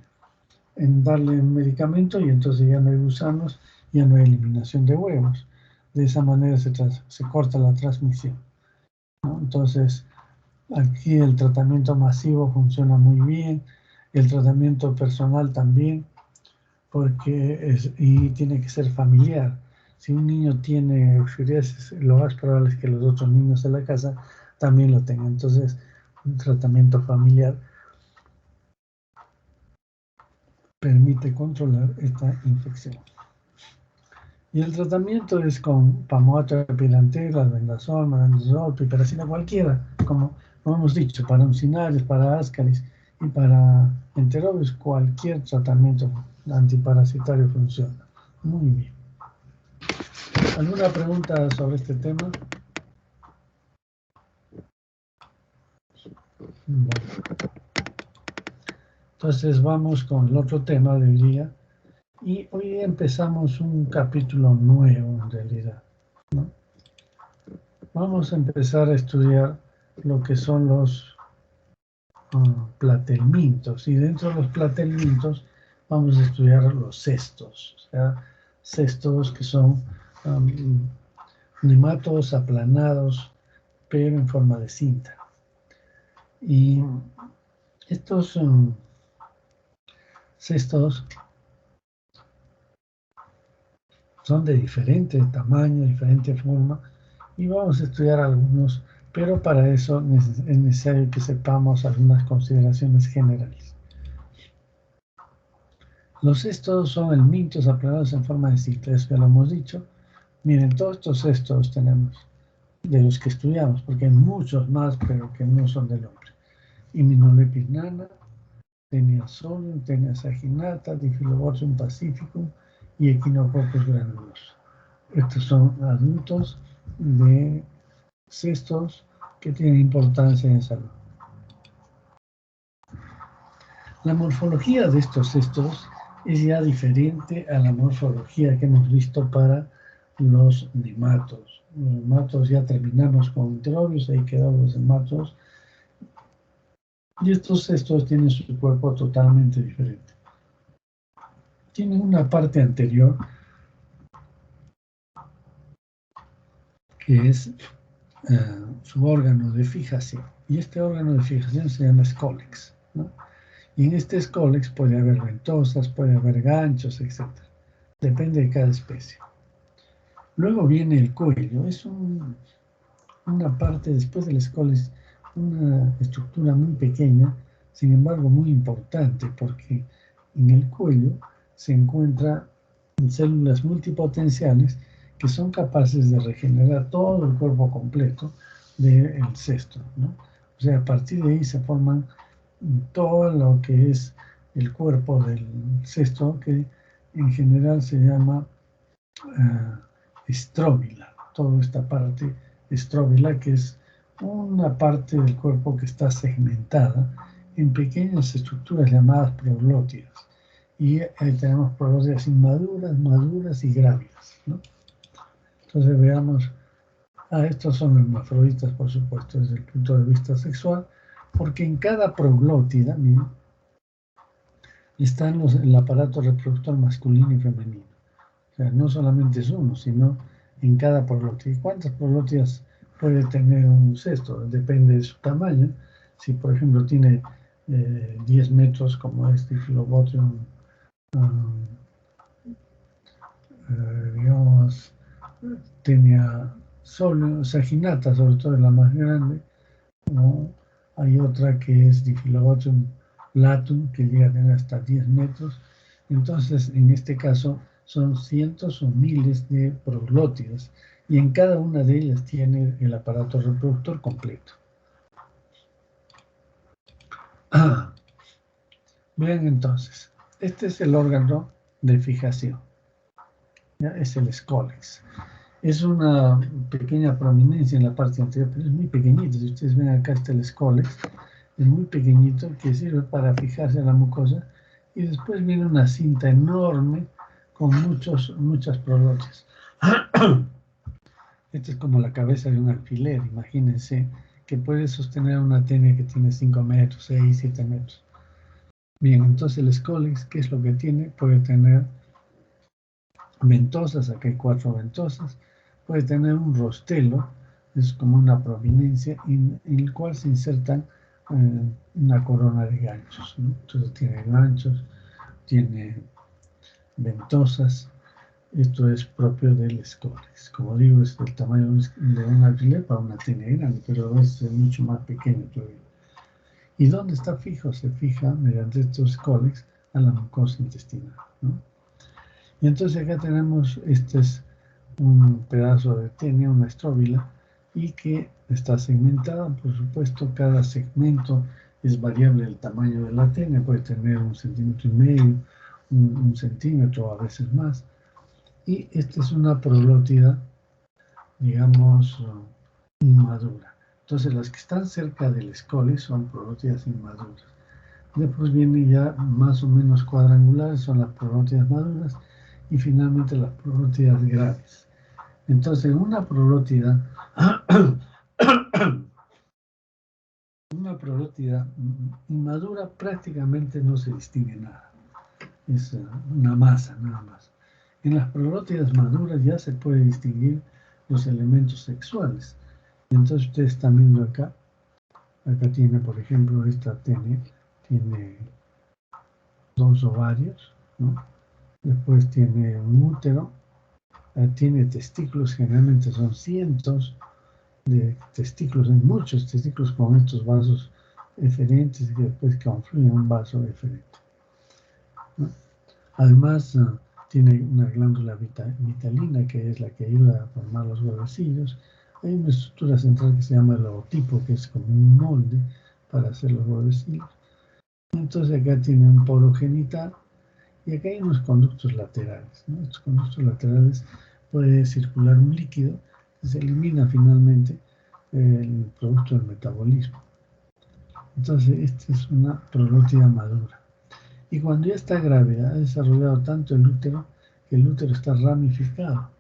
en darle un medicamento y entonces ya no hay gusanos, ya no hay eliminación de huevos. De esa manera se corta la transmisión, ¿no? Entonces, aquí el tratamiento masivo funciona muy bien, el tratamiento personal también, y tiene que ser familiar. Si un niño tiene oxuriasis, lo más probable es que los otros niños de la casa también lo tengan. Entonces, un tratamiento familiar permite controlar esta infección. Y el tratamiento es con pamoato, epilantero, albendazol, mebendazol, piperacina, cualquiera, como hemos dicho, para uncinares, para ascaris y para enterobius, cualquier tratamiento antiparasitario funciona. Muy bien. ¿Alguna pregunta sobre este tema? Bueno. Entonces vamos con el otro tema del día. Y hoy empezamos un capítulo nuevo en realidad, ¿no? Vamos a empezar a estudiar lo que son los platelmintos. Y dentro de los platelmintos vamos a estudiar los cestos. O sea, cestos que son nematodos aplanados, pero en forma de cinta. Y estos cestos son de diferente tamaño, diferente forma, y vamos a estudiar algunos, pero para eso es necesario que sepamos algunas consideraciones generales. Los cestos son helmintos aplanados en forma de cinta, eso ya lo hemos dicho. Miren, todos estos cestos tenemos, de los que estudiamos, porque hay muchos más, pero que no son del hombre. Immunolepis nana, Taenia solium, Taenia saginata, Diphyllobotium pacificum y Echinococcus granuloso. Estos son adultos de cestos que tienen importancia en salud. La morfología de estos cestos es ya diferente a la morfología que hemos visto para los nematos. Los nematos ya terminamos con enterobius, ahí quedaron los nematos. Y estos cestos tienen su cuerpo totalmente diferente. Tienen una parte anterior que es su órgano de fijación. Y este órgano de fijación se llama escólex, ¿no? Y en este escólex puede haber ventosas, puede haber ganchos, etc. Depende de cada especie. Luego viene el cuello. Es una parte después del escólex, una estructura muy pequeña, sin embargo muy importante, porque en el cuello se encuentran células multipotenciales que son capaces de regenerar todo el cuerpo completo del cesto, ¿no? O sea, a partir de ahí se forman todo lo que es el cuerpo del cesto, que en general se llama estróbila. Toda esta parte estróbila, que es una parte del cuerpo que está segmentada en pequeñas estructuras llamadas proglótidas. Y ahí tenemos proglótidas inmaduras, maduras y grávidas, ¿no? Entonces veamos, estos son hermafroditas, por supuesto, desde el punto de vista sexual, Porque en cada proglótida, miren, está el aparato reproductor masculino y femenino. O sea, no solamente es uno, sino en cada proglótida. ¿Cuántas proglótidas puede tener un cesto? Depende de su tamaño. Si, por ejemplo, tiene 10 metros, como este Diphyllobotrium, digamos, tenía saginata, sobre todo la más grande, ¿no? Hay otra que es Diphyllobotrium latum, que llega a tener hasta 10 metros. Entonces, en este caso, son cientos o miles de proglótidas, y en cada una de ellas tiene el aparato reproductor completo. Vean entonces, este es el órgano de fijación, ¿ya? Es el escólex. Es una pequeña prominencia en la parte anterior, pero es muy pequeñito. Si ustedes ven acá está el escólex, es muy pequeñito, que sirve para fijarse en la mucosa, y después viene una cinta enorme con muchas proglótidas. Esta es como la cabeza de un alfiler, imagínense, que puede sostener una tenia que tiene 5 metros, 6, 7 metros. Bien, entonces el escólex, ¿qué es lo que tiene? Puede tener ventosas, acá hay 4 ventosas, puede tener un rostelo, es como una prominencia, en el cual se insertan una corona de ganchos, ¿no? Entonces tiene ganchos, tiene ventosas. Esto es propio del escólex. Como digo, es del tamaño de un alfiler para una tenia grande, pero es mucho más pequeño todavía. ¿Y dónde está fijo? Se fija mediante estos escólex a la mucosa intestinal, ¿no? Y entonces acá tenemos, este es un pedazo de tenia, una estróbila, y que está segmentada, por supuesto, cada segmento es variable el tamaño de la tenia, puede tener 1,5 centímetros, un centímetro, a veces más. Y esta es una proglótida, digamos, inmadura. Entonces las que están cerca del escólex son proglótidas inmaduras. Después vienen ya más o menos cuadrangulares, son las proglótidas maduras, y finalmente las proglótidas graves. Entonces, una proglótida inmadura prácticamente no se distingue nada. Es una masa nada más. En las proglótidas maduras ya se puede distinguir los elementos sexuales. Entonces ustedes están viendo acá tiene, por ejemplo, esta tenia, tiene 2 ovarios, ¿no? Después tiene un útero, tiene testículos, generalmente son cientos de testículos, hay muchos testículos con estos vasos eferentes que después confluyen en un vaso eferente, ¿no? Además, tiene una glándula vitalina, que es la que ayuda a formar los huevecillos. Hay una estructura central que se llama el ootipo, que es como un molde para hacer los huevecillos. Entonces acá tiene un poro genital, y acá hay unos conductos laterales, ¿no? Estos conductos laterales puede circular un líquido que se elimina finalmente el producto del metabolismo. Entonces, esta es una proglótida madura. Y cuando ya está grávida, ha desarrollado tanto el útero que el útero está ramificado.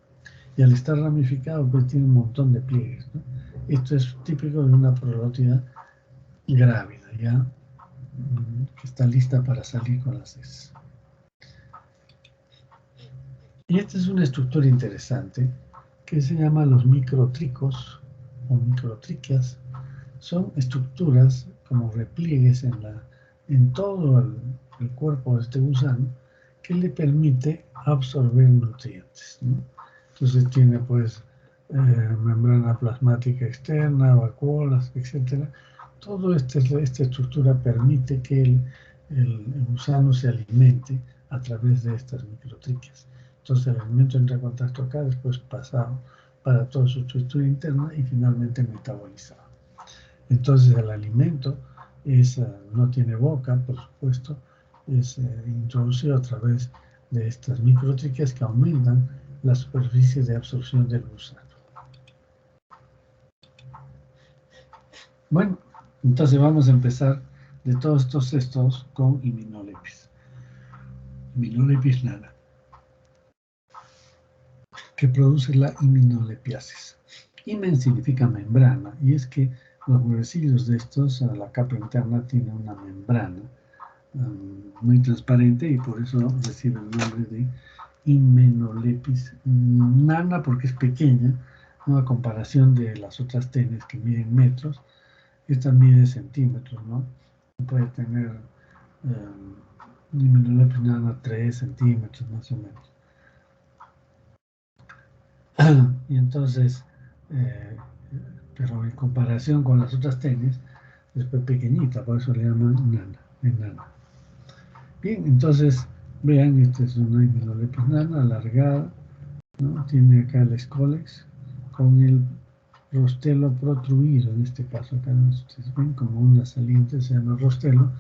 Y al estar ramificado, pues tiene un montón de pliegues, ¿no? Esto es típico de una proglótida grávida, ya que está lista para salir con las heces. Y esta es una estructura interesante que se llama los microtricos o microtriquias. Son estructuras como repliegues en todo el cuerpo de este gusano que le permite absorber nutrientes, ¿no? Entonces tiene pues membrana plasmática externa, vacuolas, etc. Todo esta estructura permite que el gusano se alimente a través de estas microtriquias. Entonces el alimento entra en contacto acá, después pasado para toda su estructura interna y finalmente metabolizado. Entonces el alimento no tiene boca, por supuesto, es introducido a través de estas microtriquias que aumentan la superficie de absorción del gusano. Bueno, entonces vamos a empezar de todos estos cestos con Hymenolipis. Hymenolipis nana, que produce la himenolepiasis. Himen significa membrana, y es que Los huevecillos de estos, la capa interna tiene una membrana muy transparente y por eso recibe el nombre de Hymenalepis nana, porque es pequeña, ¿no? A comparación de las otras tenes que miden metros. Esta mide centímetros, ¿no? Puede tener Hymenalepis nana 3 centímetros más o menos. Y entonces, pero en comparación con las otras tenis, es pequeñita, por eso le llaman enana. Bien, entonces, vean, esta es una Hymenalepis nana alargada, ¿no? Tiene acá el escolex con el rostelo protruido, en este caso acá ustedes ven como una saliente, se llama rostelo,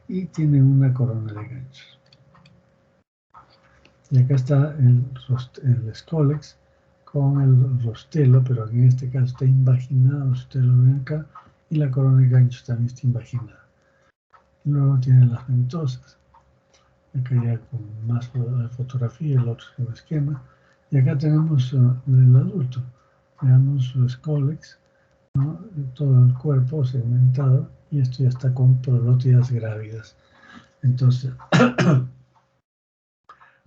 y tiene una corona de ganchos. Y acá está el escolex con el rostelo, pero en este caso está invaginado, ustedes lo ven acá, y la corona de ganchos también está invaginada. Y luego tiene las ventosas, acá ya con más fotografía, el otro esquema, y acá tenemos el adulto, veamos su escolex, ¿no? Todo el cuerpo segmentado, y esto ya está con prolótidas grávidas. Entonces,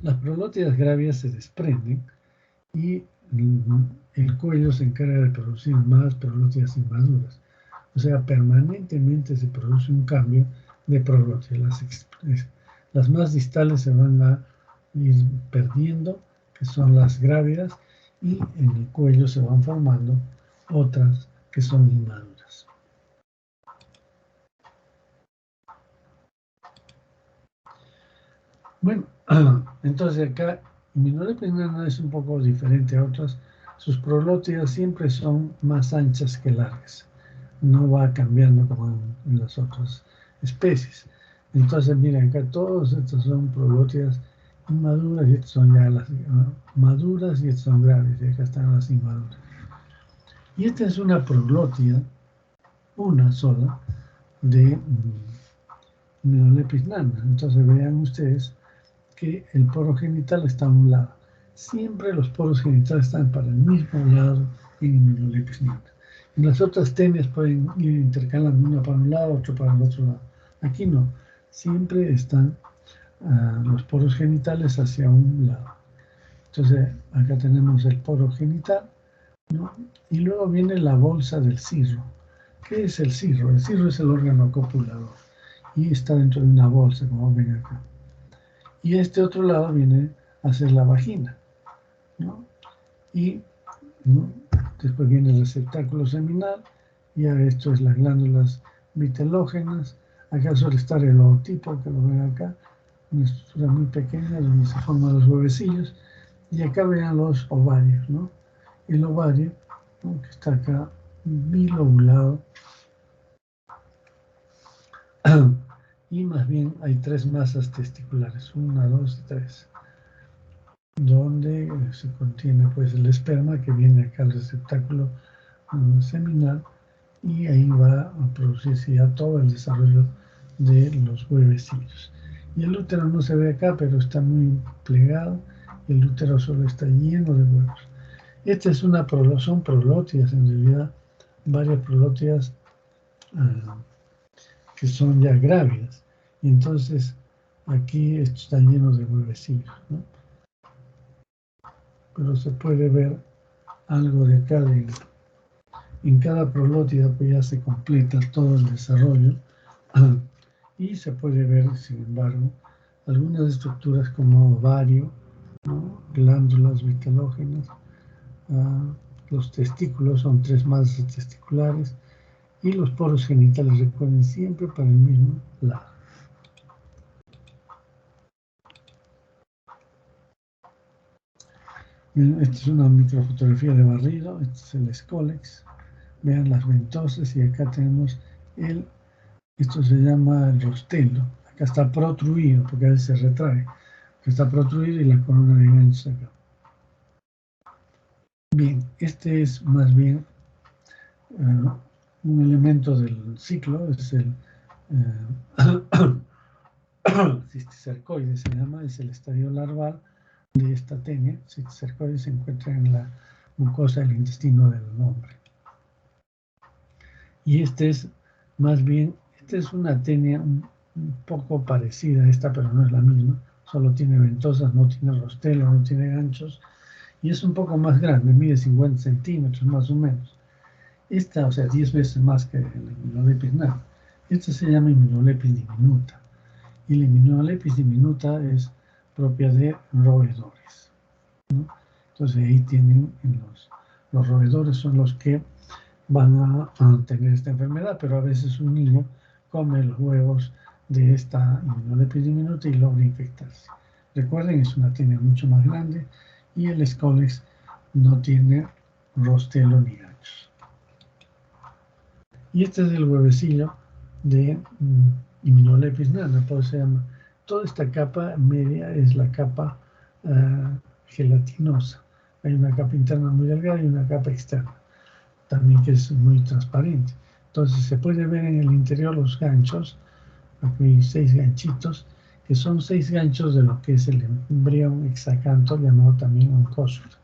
las prolótidas grávidas se desprenden y el cuello se encarga de producir más prolótidas inmaduras. O sea, permanentemente se produce un cambio de prolótidas. Las más distales se van a ir perdiendo, que son las grávidas, y en el cuello se van formando otras que son inmaduras. Bueno, entonces acá Hymenalepis nana es un poco diferente a otras. Sus prolótidas siempre son más anchas que largas. No va cambiando como en las otras especies. Entonces, miren, acá todos estos son prolótidas inmaduras y estas son ya las maduras y estas son grandes y acá están las inmaduras. Y esta es una prolótida, una sola, de Hymenalepis nana. Entonces vean ustedes que el poro genital está a un lado. Siempre los poros genitales están para el mismo lado en Hymenalepis nana. En las otras tenias pueden ir intercalando una para un lado, otro para el otro lado. Aquí no, siempre están los poros genitales hacia un lado. Entonces, acá tenemos el poro genital, ¿no? Y luego viene la bolsa del cirro. ¿Qué es el cirro? El cirro es el órgano copulador y está dentro de una bolsa, como ven acá. Y este otro lado viene a ser la vagina, ¿no? Y ¿no? Después viene el receptáculo seminal, y esto es las glándulas vitelógenas. Acá suele estar el ootipo, que lo ven acá, una estructura muy pequeña donde se forman los huevecillos, y acá vean los ovarios, ¿no? El ovario, ¿no? Que está acá bilobulado, y más bien hay tres masas testiculares, 1, 2 y 3, donde se contiene pues el esperma que viene acá al receptáculo seminal, y ahí va a producirse ya todo el desarrollo de los huevecillos. Y el útero no se ve acá, pero está muy plegado, y el útero solo está lleno de huevos. Esta es son prolótidas, en realidad, varias prolótidas que son ya grávidas. Y entonces aquí esto está lleno de huevecillos, ¿no? Pero se puede ver algo de acá en cada prolótida, pues ya se completa todo el desarrollo, y se puede ver, sin embargo, algunas estructuras como ovario, ¿no? Glándulas vitelógenas, los testículos, son 3 masas testiculares, y los poros genitales, recuerden, siempre para el mismo lado. Bien, esta es una microfotografía de barrido, este es el escolex. Vean las ventosas, y acá tenemos esto se llama el rostelo. Acá está protruido, porque a veces se retrae. Acá está protruido y la corona de ganchos acá. Bien, este es más bien un elemento del ciclo, es el cisticercoide, se llama, es el estadio larval de esta tenia. Cisticercoide se encuentra en la mucosa del intestino del hombre. Y este es más bien, esta es una tenia un poco parecida a esta, pero no es la misma. Solo tiene ventosas, no tiene rostelo, no tiene ganchos. Y es un poco más grande, mide 50 centímetros más o menos. Esta, o sea, 10 veces más que el Hymeneolepis nana. Esta se llama Hymeneolepis diminuta. Y la Hymeneolepis diminuta es propia de roedores, ¿no? Entonces ahí tienen los roedores son los que van a tener esta enfermedad, pero a veces un niño come los huevos de esta Hymeneolepis diminuta y logra infectarse. Recuerden, es una tenia mucho más grande y el Scolex no tiene rostelo ni ganchos. Y este es el huevecillo de Hymeneolepis nana, por eso se llama. Toda esta capa media es la capa gelatinosa. Hay una capa interna muy delgada y una capa externa, también que es muy transparente. Entonces se puede ver en el interior los ganchos, aquí hay 6 ganchitos, que son 6 ganchos de lo que es el embrión hexacanto, llamado también oncósfera.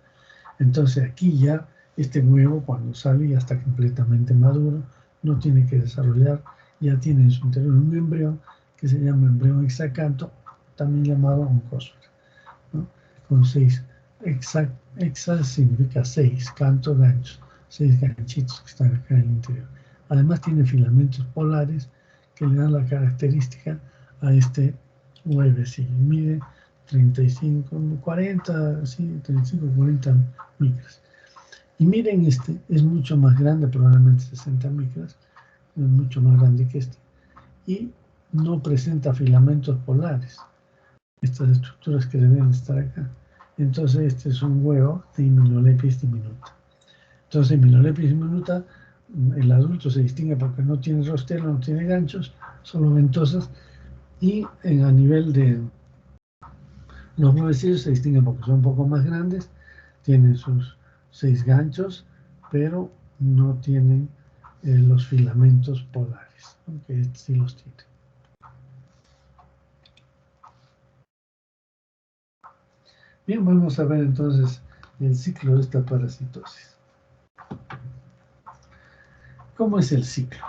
Entonces aquí ya este huevo cuando sale ya está completamente maduro, no tiene que desarrollar, ya tiene en su interior un embrión que se llama embrión hexacanto, también llamado oncósfera, ¿no? Con 6, hexa significa 6, canto, ganchos, 6 ganchitos que están acá en el interior. Además tiene filamentos polares que le dan la característica a este huevecillo. Mide 35, 40, sí, 35, 40 micras. Y miren, este es mucho más grande, probablemente 60 micras, es mucho más grande que este. Y no presenta filamentos polares, estas estructuras que deben estar acá. Entonces este es un huevo de Hymeneolepis diminuta. Entonces Hymeneolepis diminuta, el adulto se distingue porque no tiene rostelo, no tiene ganchos, solo ventosas, y a nivel de los huevecillos se distinguen porque son un poco más grandes, tienen sus 6 ganchos, pero no tienen los filamentos polares, aunque este sí los tiene. Bien, vamos a ver entonces el ciclo de esta parasitosis. ¿Cómo es el ciclo?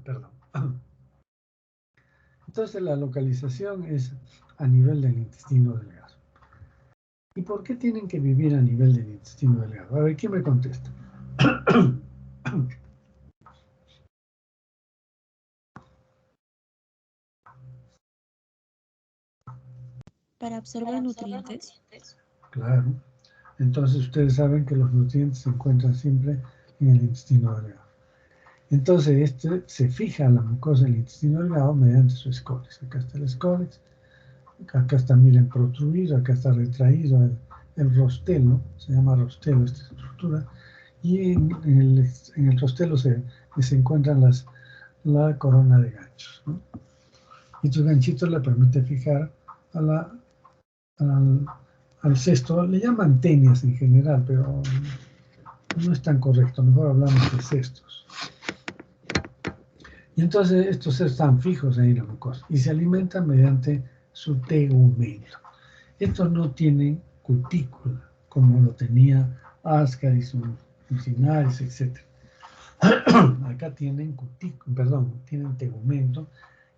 Perdón. Entonces la localización es a nivel del intestino delgado. ¿Y por qué tienen que vivir a nivel del intestino delgado? A ver, ¿quién me contesta? Para absorber nutrientes. Claro. Entonces ustedes saben que los nutrientes se encuentran siempre en el intestino delgado. Entonces este se fija en la mucosa del intestino delgado mediante su escólex. Acá está el escólex, acá está, miren, protruido, acá está retraído el rostelo, se llama rostelo esta estructura, y en el rostelo se encuentran la corona de ganchos, ¿no? Y estos ganchitos le permiten fijar al cesto, le llaman tenias en general, pero no es tan correcto, mejor hablamos de cestos. Y entonces estos cestos están fijos en la mucosa y se alimentan mediante su tegumento. Estos no tienen cutícula, como lo tenía Ascaris, Cinaris, etc. Acá tienen tienen tegumento,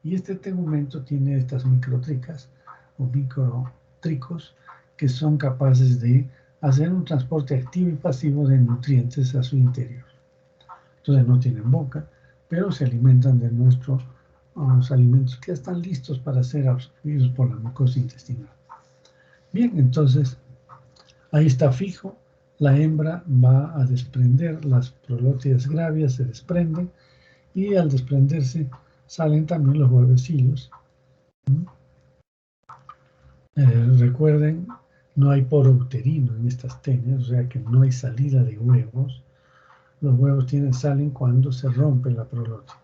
y este tegumento tiene estas microtricas o microtricos que son capaces de hacer un transporte activo y pasivo de nutrientes a su interior. Entonces no tienen boca, pero se alimentan de nuestros alimentos que están listos para ser absorbidos por la mucosa intestinal. Bien, entonces ahí está fijo, la hembra va a desprender las prolótidas gravias, se desprenden, y al desprenderse salen también los huevecillos. Recuerden, no hay poro uterino en estas tenias, o sea que no hay salida de huevos. Los huevos salen cuando se rompe la prolótida.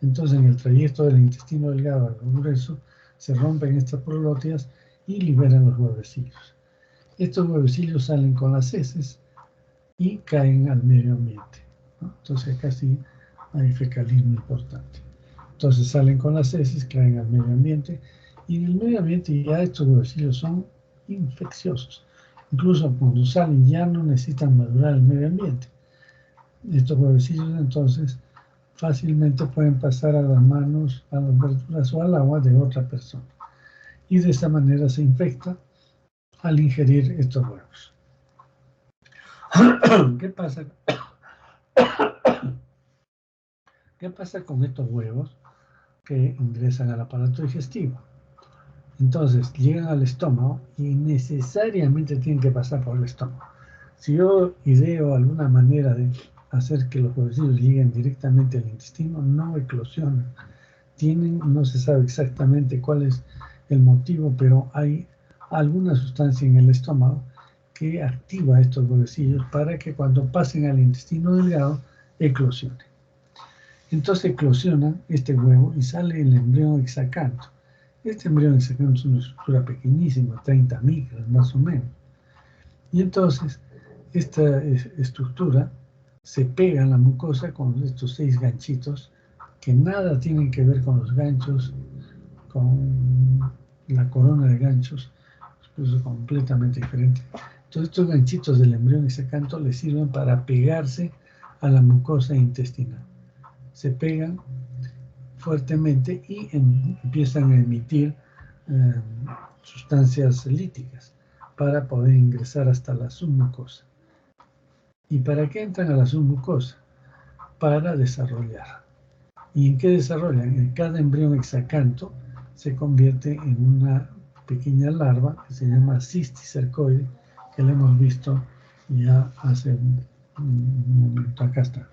Entonces en el trayecto del intestino delgado al grueso se rompen estas prolótidas y liberan los huevecillos. Estos huevecillos salen con las heces y caen al medio ambiente, ¿no? Entonces acá sí hay fecalismo importante. Entonces salen con las heces, caen al medio ambiente, y en el medio ambiente ya estos huevecillos son infecciosos. Incluso cuando salen ya no necesitan madurar el medio ambiente. Estos huevecillos entonces fácilmente pueden pasar a las manos, a las verduras o al agua de otra persona. Y de esta manera se infecta al ingerir estos huevos. ¿Qué pasa? ¿Qué pasa con estos huevos que ingresan al aparato digestivo? Entonces llegan al estómago y necesariamente tienen que pasar por el estómago. Si yo ideo alguna manera de hacer que los huevecillos lleguen directamente al intestino, no eclosionan. No se sabe exactamente cuál es el motivo, pero hay alguna sustancia en el estómago que activa estos huevecillos para que cuando pasen al intestino delgado eclosionen. Entonces eclosiona este huevo y sale el embrión hexacanto. Este embrión hexacanto es una estructura pequeñísima, 30 micras más o menos. Y entonces esta estructura se pega en la mucosa con estos 6 ganchitos que nada tienen que ver con los ganchos, con la corona de ganchos, es completamente diferente. Entonces estos ganchitos del embrión hexacanto le sirven para pegarse a la mucosa intestinal. Se pegan fuertemente y empiezan a emitir sustancias líticas para poder ingresar hasta la submucosa. ¿Y para qué entran a la submucosa? Para desarrollar. ¿Y en qué desarrollan? En cada embrión hexacanto se convierte en una pequeña larva que se llama cisticercoide, que la hemos visto ya hace un momento. Acá está.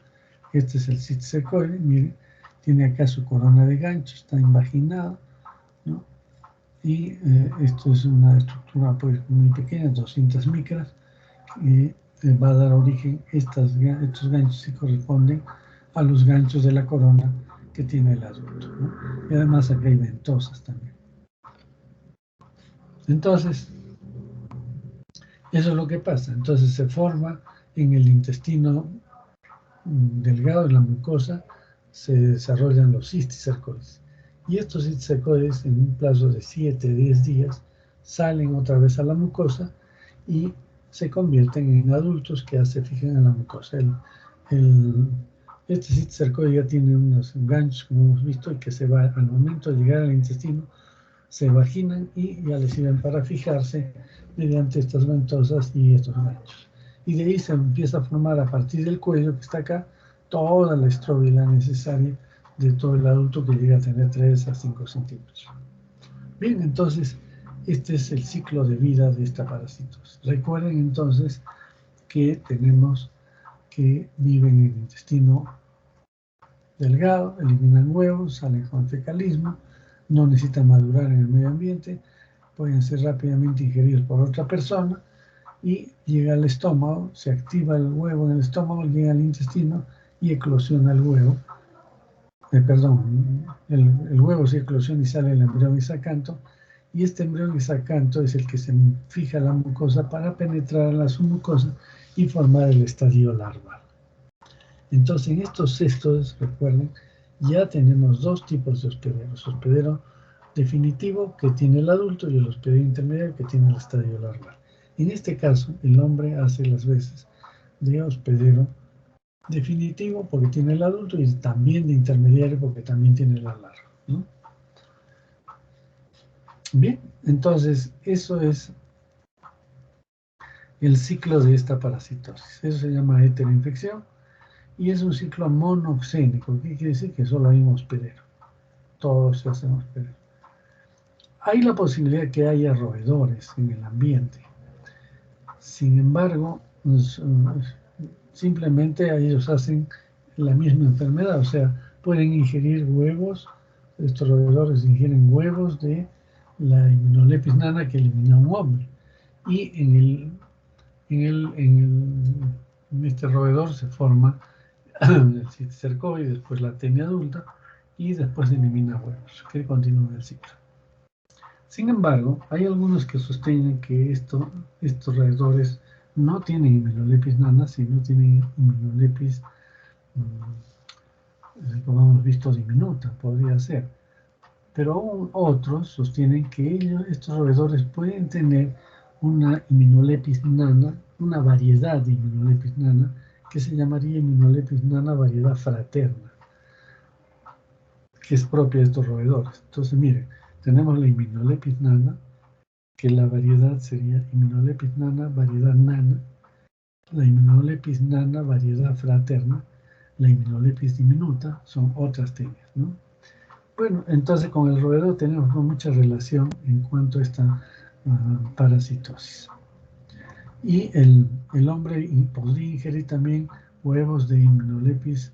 Este es el cisticercoide. Miren, tiene acá su corona de gancho, está invaginado, ¿no? Y esto es una estructura pues, muy pequeña, 200 micras, y va a dar origen, estos ganchos se corresponden a los ganchos de la corona que tiene el adulto, ¿no? Y además acá hay ventosas también. Entonces, eso es lo que pasa. Entonces se forma en el intestino delgado, en la mucosa, se desarrollan los cisticercoides. Y estos cisticercoides en un plazo de 7-10 días salen otra vez a la mucosa y se convierten en adultos que ya se fijan en la mucosa. Este cisticercoide ya tiene unos ganchos, como hemos visto, y que se va al momento de llegar al intestino, se vaginan y ya les sirven para fijarse mediante estas ventosas y estos ganchos. Y de ahí se empieza a formar a partir del cuello que está acá toda la estróbila necesaria de todo el adulto que llega a tener 3 a 5 centímetros. Bien, entonces este es el ciclo de vida de esta parasitosis. Recuerden entonces que tenemos que viven en el intestino delgado, eliminan huevos, salen con fecalismo, no necesitan madurar en el medio ambiente, pueden ser rápidamente ingeridos por otra persona y llega al estómago, se activa el huevo en el estómago, llega al intestino y eclosiona el huevo. El huevo se eclosiona y sale el embrión hexacanto, y este embrión hexacanto es el que se fija la mucosa para penetrar en la submucosa y formar el estadio larval. Entonces, en estos cestos, recuerden, ya tenemos 2 tipos de hospederos: hospedero definitivo, que tiene el adulto, y el hospedero intermediario, que tiene el estadio larval. En este caso, el hombre hace las veces de hospedero definitivo porque tiene el adulto, y también de intermediario porque también tiene la larva, ¿no? Bien, entonces eso es el ciclo de esta parasitosis. Eso se llama heteroinfección y es un ciclo monoxénico. ¿Qué quiere decir? Que solo hay un hospedero. Todos se hacen hospederos. Hay la posibilidad que haya roedores en el ambiente. Sin embargo, simplemente ellos hacen la misma enfermedad, o sea, pueden ingerir huevos. Estos roedores ingieren huevos de la Immunolepis nana que elimina a un hombre, y en este roedor se forma el cisticercoide, después la tenia adulta, y después elimina huevos, que continúa el ciclo. Sin embargo, hay algunos que sostienen que estos roedores no tienen Immunolepis nana, sino tienen Immunolepis, como hemos visto, diminuta, podría ser. Pero aún otros sostienen que estos roedores pueden tener una Immunolepis nana, una variedad de Immunolepis nana, que se llamaría Immunolepis nana variedad fraterna, que es propia de estos roedores. Entonces, miren, tenemos la Immunolepis nana, que la variedad sería Immunolepis nana variedad nana, la Immunolepis nana variedad fraterna, la Immunolepis diminuta, son otras tenias, ¿no? Bueno, entonces con el roedor tenemos mucha relación en cuanto a esta parasitosis. Y el hombre podría ingerir también huevos de Immunolepis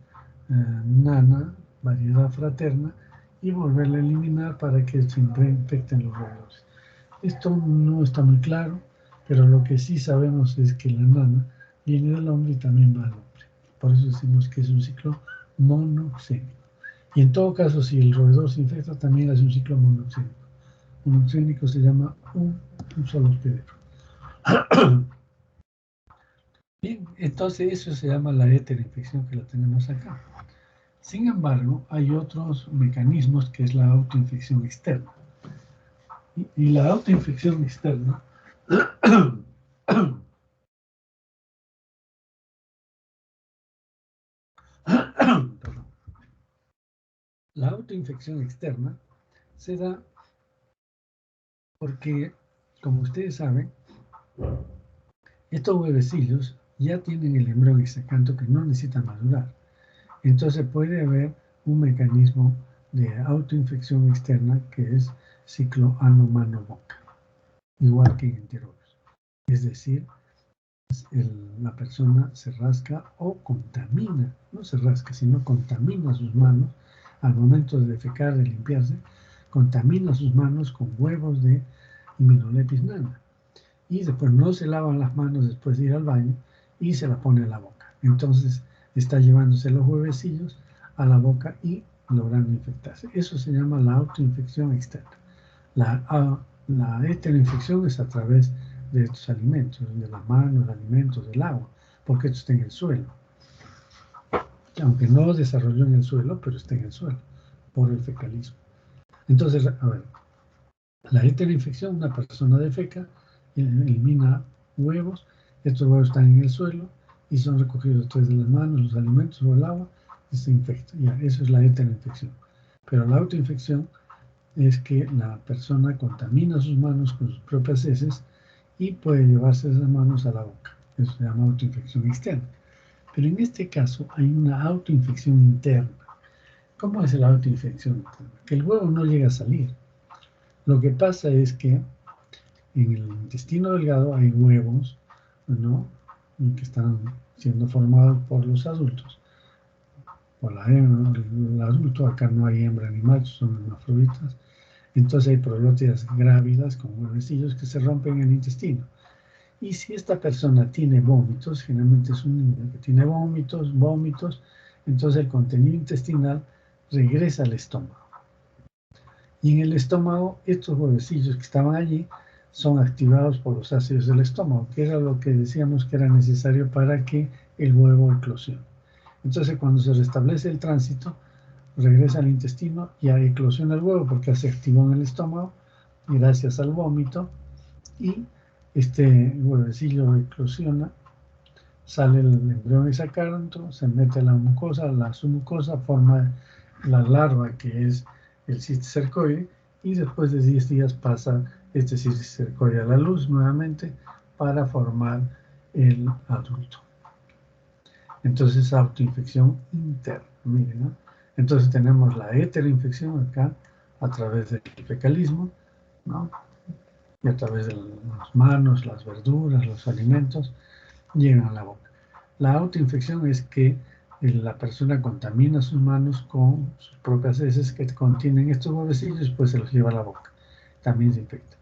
nana, variedad fraterna, y volverla a eliminar para que se infecten los roedores. Esto no está muy claro, pero lo que sí sabemos es que la nana viene del hombre y también va al hombre. Por eso decimos que es un ciclo monoxénico. Y en todo caso, si el roedor se infecta, también hace un ciclo monoxénico. Monoxénico se llama un solo hospedero. Bien, entonces eso se llama la heteroinfección, que la tenemos acá. Sin embargo, hay otros mecanismos que es la autoinfección externa. Y la autoinfección externa la autoinfección externa se da porque, como ustedes saben, estos huevecillos ya tienen el embrión exacanto que no necesita madurar. Entonces puede haber un mecanismo de autoinfección externa que es ciclo ano-mano-boca, igual que en enterobios. Es decir, la persona se rasca o contamina, no se rasca, sino contamina sus manos al momento de defecar, de limpiarse, contamina sus manos con huevos de Immunolepis nana. Y después no se lavan las manos después de ir al baño y se la pone a la boca. Entonces está llevándose los huevecillos a la boca y logrando infectarse. Eso se llama la autoinfección externa. La heteroinfección es a través de estos alimentos, de las manos, alimentos, del agua, porque esto está en el suelo. Aunque no desarrolló en el suelo, pero está en el suelo, por el fecalismo. Entonces, a ver, la heteroinfección, una persona defeca, elimina huevos, estos huevos están en el suelo y son recogidos después de las manos, los alimentos o el agua y se infecta. Ya, eso es la heteroinfección. Pero la autoinfección es que la persona contamina sus manos con sus propias heces y puede llevarse esas manos a la boca. Eso se llama autoinfección externa. Pero en este caso hay una autoinfección interna. ¿Cómo es la autoinfección interna? Que el huevo no llega a salir. Lo que pasa es que en el intestino delgado hay huevos, ¿no?, que están siendo formados por los adultos. Por la hembra, el adulto, acá no hay hembra ni macho, son hermafroditas. Entonces hay prolótidas grávidas con huevecillos que se rompen en el intestino. Y si esta persona tiene vómitos, generalmente es un niño que tiene vómitos, entonces el contenido intestinal regresa al estómago. Y en el estómago, estos huevecillos que estaban allí son activados por los ácidos del estómago, que era lo que decíamos que era necesario para que el huevo eclosione. Entonces, cuando se restablece el tránsito, regresa al intestino y eclosiona el huevo porque se activó en el estómago gracias al vómito y este huevecillo eclosiona, sale el embrión hexacanto, se mete a la mucosa, la submucosa forma la larva que es el cisticercoide y después de 10 días pasa este cisticercoide a la luz nuevamente para formar el adulto. Entonces, autoinfección interna, miren, ¿no? Entonces tenemos la heteroinfección acá a través del fecalismo, ¿no?, y a través de las manos, las verduras, los alimentos, llegan a la boca. La autoinfección es que la persona contamina sus manos con sus propias heces que contienen estos huevecillos, pues se los lleva a la boca, también se infecta.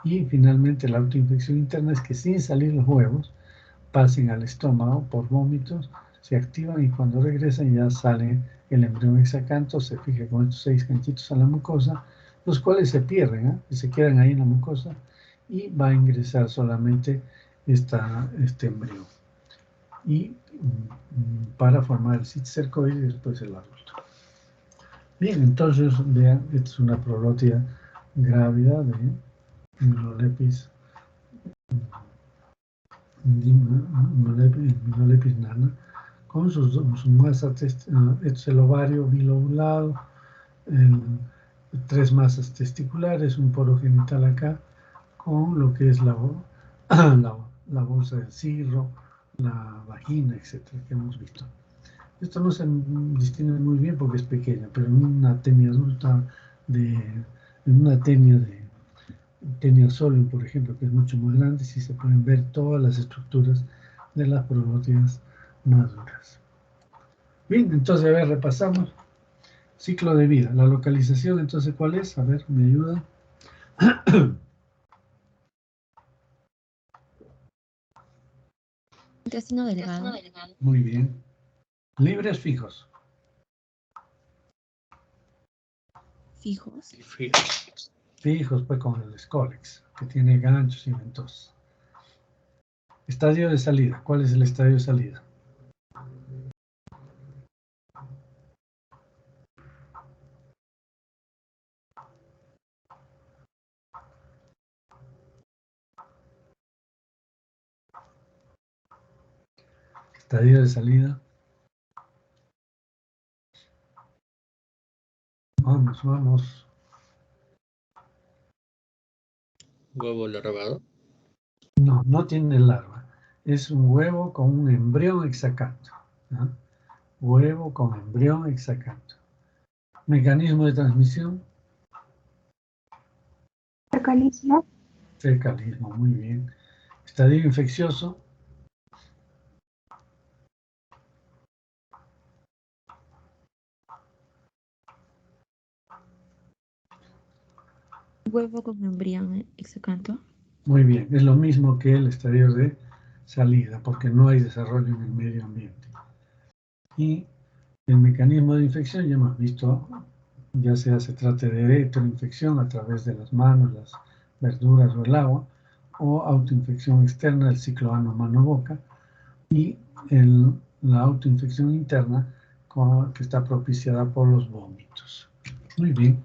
Y finalmente la autoinfección interna es que sin salir los huevos, pasen al estómago por vómitos, se activan y cuando regresan ya sale el embrión hexacanto, se fija con estos 6 ganchitos a la mucosa, los cuales se pierden, se quedan ahí en la mucosa y va a ingresar solamente este embrión. Y para formar el cisticercoide y después el adulto. Bien, entonces vean, esta es una prolótida grávida de Immunolepis Minolepis nana, con su masa, esto es el ovario bilobulado, 3 masas testiculares, un poro genital acá, con lo que es la bolsa del cirro, la vagina, etcétera, que hemos visto. Esto no se distingue muy bien porque es pequeña, pero en una tenia adulta, en una tenia de tenia solium, por ejemplo, que es mucho más grande, sí se pueden ver todas las estructuras de las proglótidas maduras. Bien, entonces, a ver, repasamos. Ciclo de vida. La localización, entonces, ¿cuál es? A ver, ¿me ayuda? Intestino delgado. Muy bien. Libres fijos. Fijos. Fijos, pues con el Scolex, que tiene ganchos y ventosas. Estadio de salida. ¿Cuál es el estadio de salida? Estadio de salida. Vamos, vamos. Huevo larvado. No, no tiene larva. Es un huevo con un embrión exacanto. ¿No? Huevo con embrión exacanto. Mecanismo de transmisión. Fecalismo. Fecalismo, muy bien. Estadio infeccioso. Huevo con embrión exacanto. Muy bien, es lo mismo que el estadio de salida, porque no hay desarrollo en el medio ambiente. Y el mecanismo de infección ya hemos visto, ya sea se trate de erectoinfección a través de las manos, las verduras o el agua, o autoinfección externa del ciclo ano-mano-boca, y la autoinfección interna que está propiciada por los vómitos. Muy bien,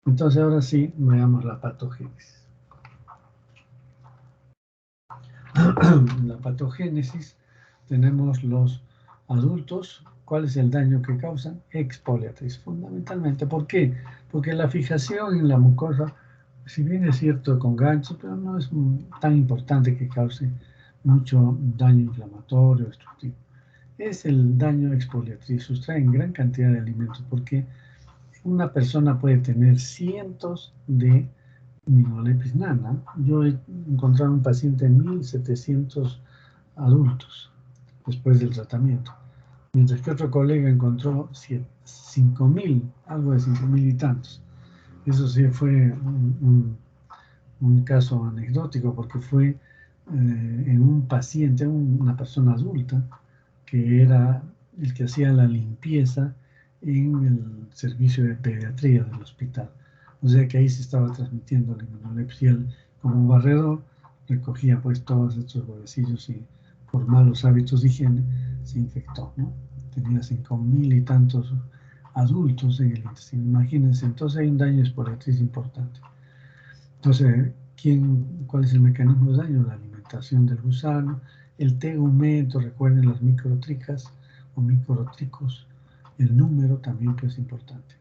entonces ahora sí veamos la patogénesis. En la patogénesis tenemos los adultos. ¿Cuál es el daño que causan? Exfoliatriz, fundamentalmente. ¿Por qué? Porque la fijación en la mucosa, si bien es cierto con ganchos, pero no es tan importante que cause mucho daño inflamatorio, destructivo. Es el daño exfoliatriz. Sustraen gran cantidad de alimentos porque una persona puede tener cientos de Minolepis nana. Yo he encontrado un paciente en 1700 adultos después del tratamiento, mientras que otro colega encontró 5000, algo de 5000 y tantos. Eso sí fue un caso anecdótico porque fue en un paciente, una persona adulta, que era el que hacía la limpieza en el servicio de pediatría del hospital. O sea que ahí se estaba transmitiendo la inmunolepsia. Como barredor recogía pues todos estos huevecillos y por malos hábitos de higiene se infectó, ¿no? Tenía 5000 y tantos adultos en el intestino. Imagínense, entonces hay un daño esporiatriz importante. Entonces, ¿cuál es el mecanismo de daño? La alimentación del gusano, el tegumento, recuerden las microtricas o microtricos, el número también pues importante.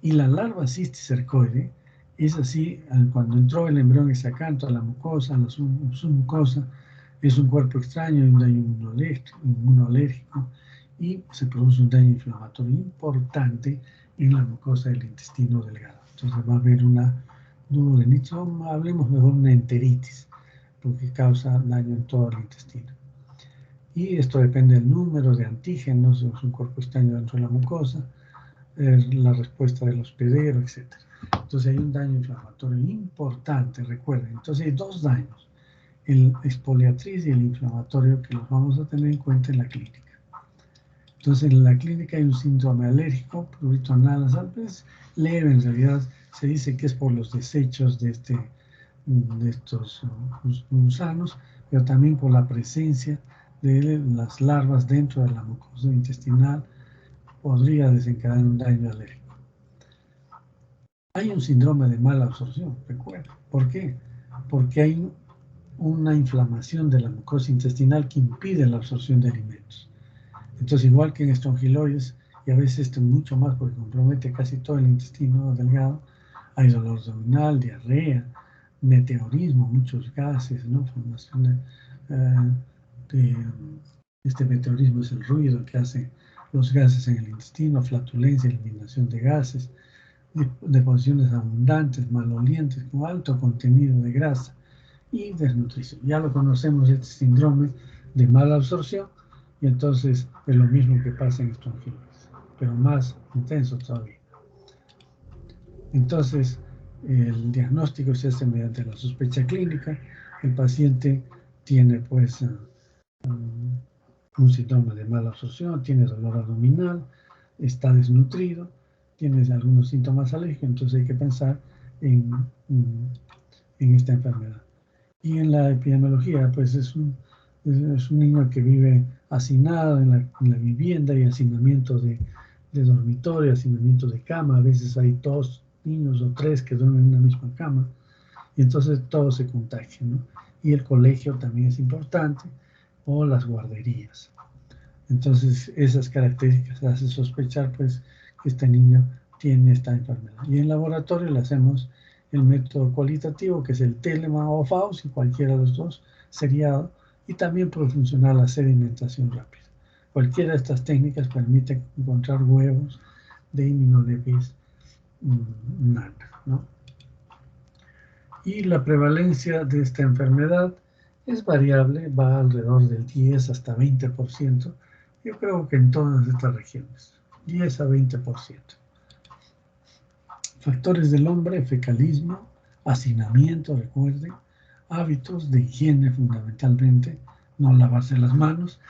Y la larva cisticercoide es así, cuando entró el embrión exacanto a la mucosa, a la submucosa, es un cuerpo extraño, un daño inmunológico y se produce un daño inflamatorio importante en la mucosa del intestino delgado. Entonces va a haber una duodenitis, hablemos mejor una enteritis, porque causa daño en todo el intestino. Y esto depende del número de antígenos, es un cuerpo extraño dentro de la mucosa, la respuesta del hospedero, etc. Entonces hay un daño inflamatorio importante, recuerden. Entonces hay dos daños, el exfoliatriz y el inflamatorio, que los vamos a tener en cuenta en la clínica. Entonces en la clínica hay un síndrome alérgico, prurito anal nasal, pues leve en realidad, se dice que es por los desechos de estos gusanos, pero también por la presencia de las larvas dentro de la mucosa intestinal, podría desencadenar un daño alérgico. Hay un síndrome de mala absorción, recuerda. ¿Por qué? Porque hay una inflamación de la mucosa intestinal que impide la absorción de alimentos. Entonces, igual que en estrongiloides, y a veces esto mucho más porque compromete casi todo el intestino delgado, hay dolor abdominal, diarrea, meteorismo, muchos gases, ¿no? Formación este meteorismo es el ruido que hacen los gases en el intestino, flatulencia, eliminación de gases, deposiciones abundantes, malolientes, con alto contenido de grasa y desnutrición. Ya lo conocemos, este síndrome de mala absorción, y entonces es lo mismo que pasa en estrongiloides, pero más intenso todavía. Entonces, el diagnóstico se hace mediante la sospecha clínica. El paciente tiene pues un síndrome de mala absorción, tiene dolor abdominal, está desnutrido, tiene algunos síntomas alérgicos, entonces hay que pensar en esta enfermedad. Y en la epidemiología, pues es un niño que vive hacinado en la vivienda, y hacinamiento de dormitorio, hacinamiento de cama. A veces hay 2 niños o 3 que duermen en una misma cama, y entonces todo se contagia, ¿no? Y el colegio también es importante, o las guarderías. Entonces, esas características hacen sospechar, pues, que este niño tiene esta enfermedad. Y en laboratorio le hacemos el método cualitativo, que es el Telemann o Faust, y cualquiera de los dos, seriado, y también puede funcionar la sedimentación rápida. Cualquiera de estas técnicas permite encontrar huevos de Immunolepis nana, ¿no? Y la prevalencia de esta enfermedad es variable, va alrededor del 10 hasta 20%. Yo creo que en todas estas regiones, 10 a 20%. Factores del hombre: fecalismo, hacinamiento, recuerden, hábitos de higiene fundamentalmente, no lavarse las manos,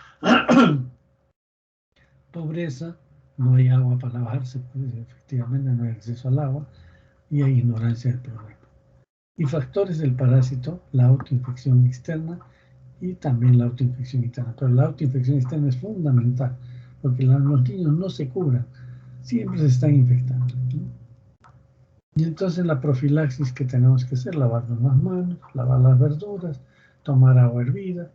pobreza, no hay agua para lavarse, pues efectivamente no hay acceso al agua, y hay ignorancia del problema. Y factores del parásito: la autoinfección externa y también la autoinfección interna. Pero la autoinfección externa es fundamental, porque los niños no se curan, siempre se están infectando, ¿no? Y entonces la profilaxis que tenemos que hacer: lavarnos las manos, lavar las verduras, tomar agua hervida,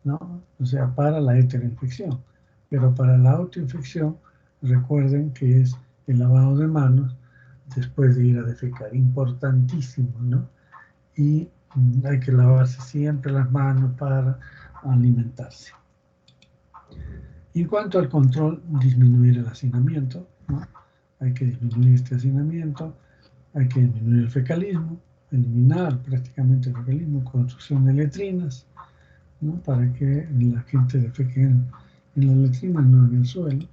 ¿no? O sea, para la heteroinfección. Pero para la autoinfección, recuerden que es el lavado de manos después de ir a defecar, importantísimo, ¿no? Y hay que lavarse siempre las manos para alimentarse. Y en cuanto al control, disminuir el hacinamiento, ¿no? Hay que disminuir este hacinamiento, hay que disminuir el fecalismo, eliminar prácticamente el fecalismo, construcción de letrinas, ¿no? Para que la gente defeque en las letrinas, no en el suelo.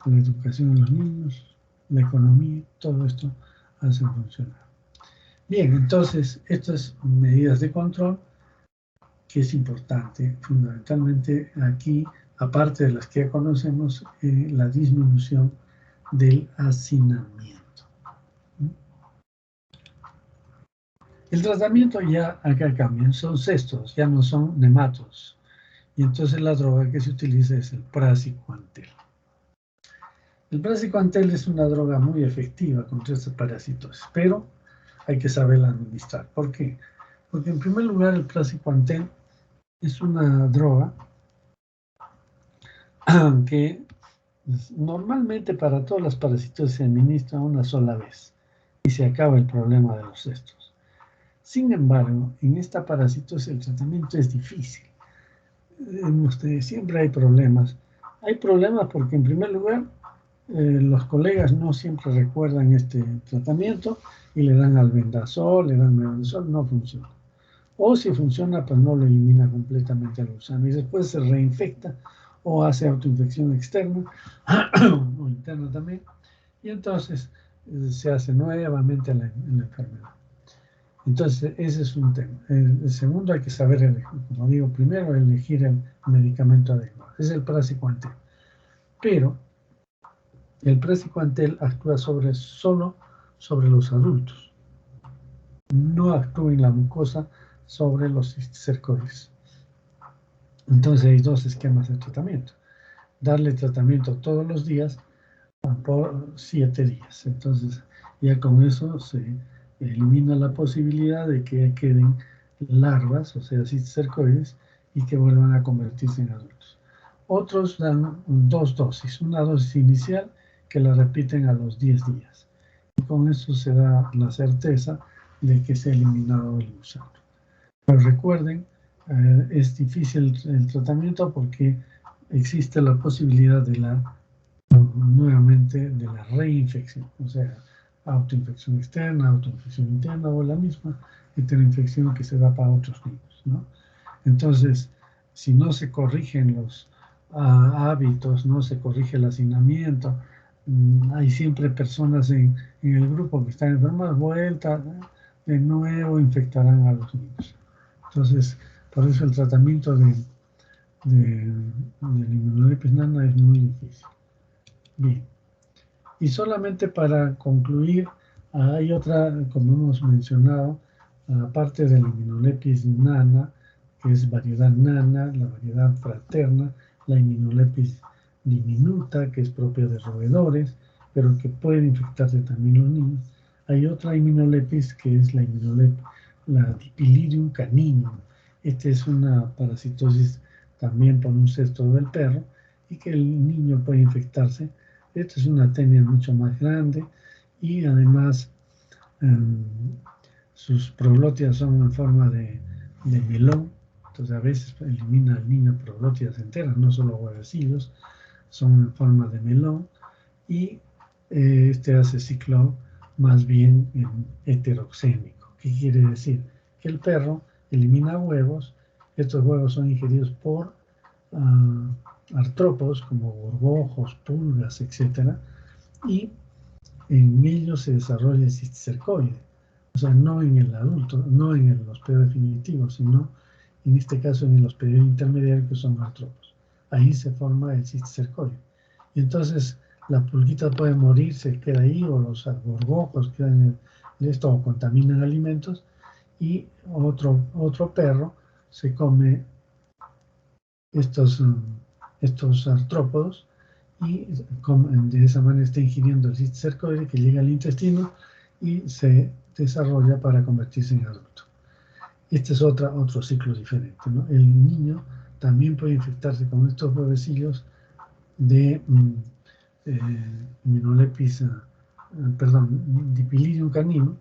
La educación de los niños, la economía, todo esto hace funcionar. Bien, entonces, estas medidas de control, que es importante, fundamentalmente aquí, aparte de las que ya conocemos, la disminución del hacinamiento. El tratamiento ya acá cambia, son cestos, ya no son nematos. Y entonces la droga que se utiliza es el praziquantel. El praziquantel es una droga muy efectiva contra esta parasitosis, pero hay que saberla administrar. ¿Por qué? Porque en primer lugar el praziquantel es una droga que normalmente para todas las parasitosis se administra una sola vez y se acaba el problema de los cestos. Sin embargo, en esta parasitosis el tratamiento es difícil. Siempre hay problemas. Hay problemas porque en primer lugar los colegas no siempre recuerdan este tratamiento y le dan albendazol, no funciona. O si funciona, pues no lo elimina completamente al gusano y después se reinfecta o hace autoinfección externa o interna también, y entonces se hace nuevamente la enfermedad. Entonces, ese es un tema. El segundo, hay que saber elegir, como digo, primero elegir el medicamento adecuado. Es el praziquantel. Pero el praziquantel actúa solo sobre los adultos. No actúa en la mucosa sobre los cercoides. Entonces hay 2 esquemas de tratamiento. Darle tratamiento todos los días por 7 días. Entonces ya con eso se elimina la posibilidad de que queden larvas, o sea, cisticercoides, y que vuelvan a convertirse en adultos. Otros dan 2 dosis, una dosis inicial que la repiten a los 10 días. Y con eso se da la certeza de que se ha eliminado el gusano. Pero recuerden, es difícil el tratamiento porque existe la posibilidad de nuevamente de la reinfección, o sea, autoinfección externa, autoinfección interna o la misma heteroinfección que se da para otros niños, ¿no? Entonces, si no se corrigen los hábitos, no se corrige el hacinamiento, hay siempre personas en el grupo que están enfermas, vuelta de nuevo infectarán a los niños. Entonces, por eso el tratamiento de inmunolepis nana es muy difícil. Bien. Y solamente para concluir, hay otra, como hemos mencionado, aparte de la Immunolepis nana, que es variedad nana, la variedad fraterna, la Immunolepis diminuta, que es propia de roedores, pero que puede infectarse también los niños. Hay otra Immunolepis que es la Dipilirium caninum. Esta es una parasitosis también por un cesto del perro y que el niño puede infectarse. Esta es una tenia mucho más grande y además sus proglótidas son en forma de melón. Entonces a veces elimina al niño proglótidas enteras, no solo huevecillos, son en forma de melón y este hace ciclo más bien heteroxénico. ¿Qué quiere decir? Que el perro elimina huevos, estos huevos son ingeridos por artrópodos como gorgojos, pulgas, etc. Y en ellos se desarrolla el cisticercoide. O sea, no en el adulto, no en el hospedero definitivo, sino en este caso en el hospedero intermediario que son artrópodos. Ahí se forma el cisticercoide. Y entonces la pulguita puede morir, se queda ahí, o los gorgojos quedan en esto o contaminan alimentos, y otro perro se come estos artrópodos y de esa manera está ingiriendo el cisticercoide que llega al intestino y se desarrolla para convertirse en adulto. Este es otro ciclo diferente, ¿no? El niño también puede infectarse con estos huevecillos de Immunolepis, Dipilirium caninum,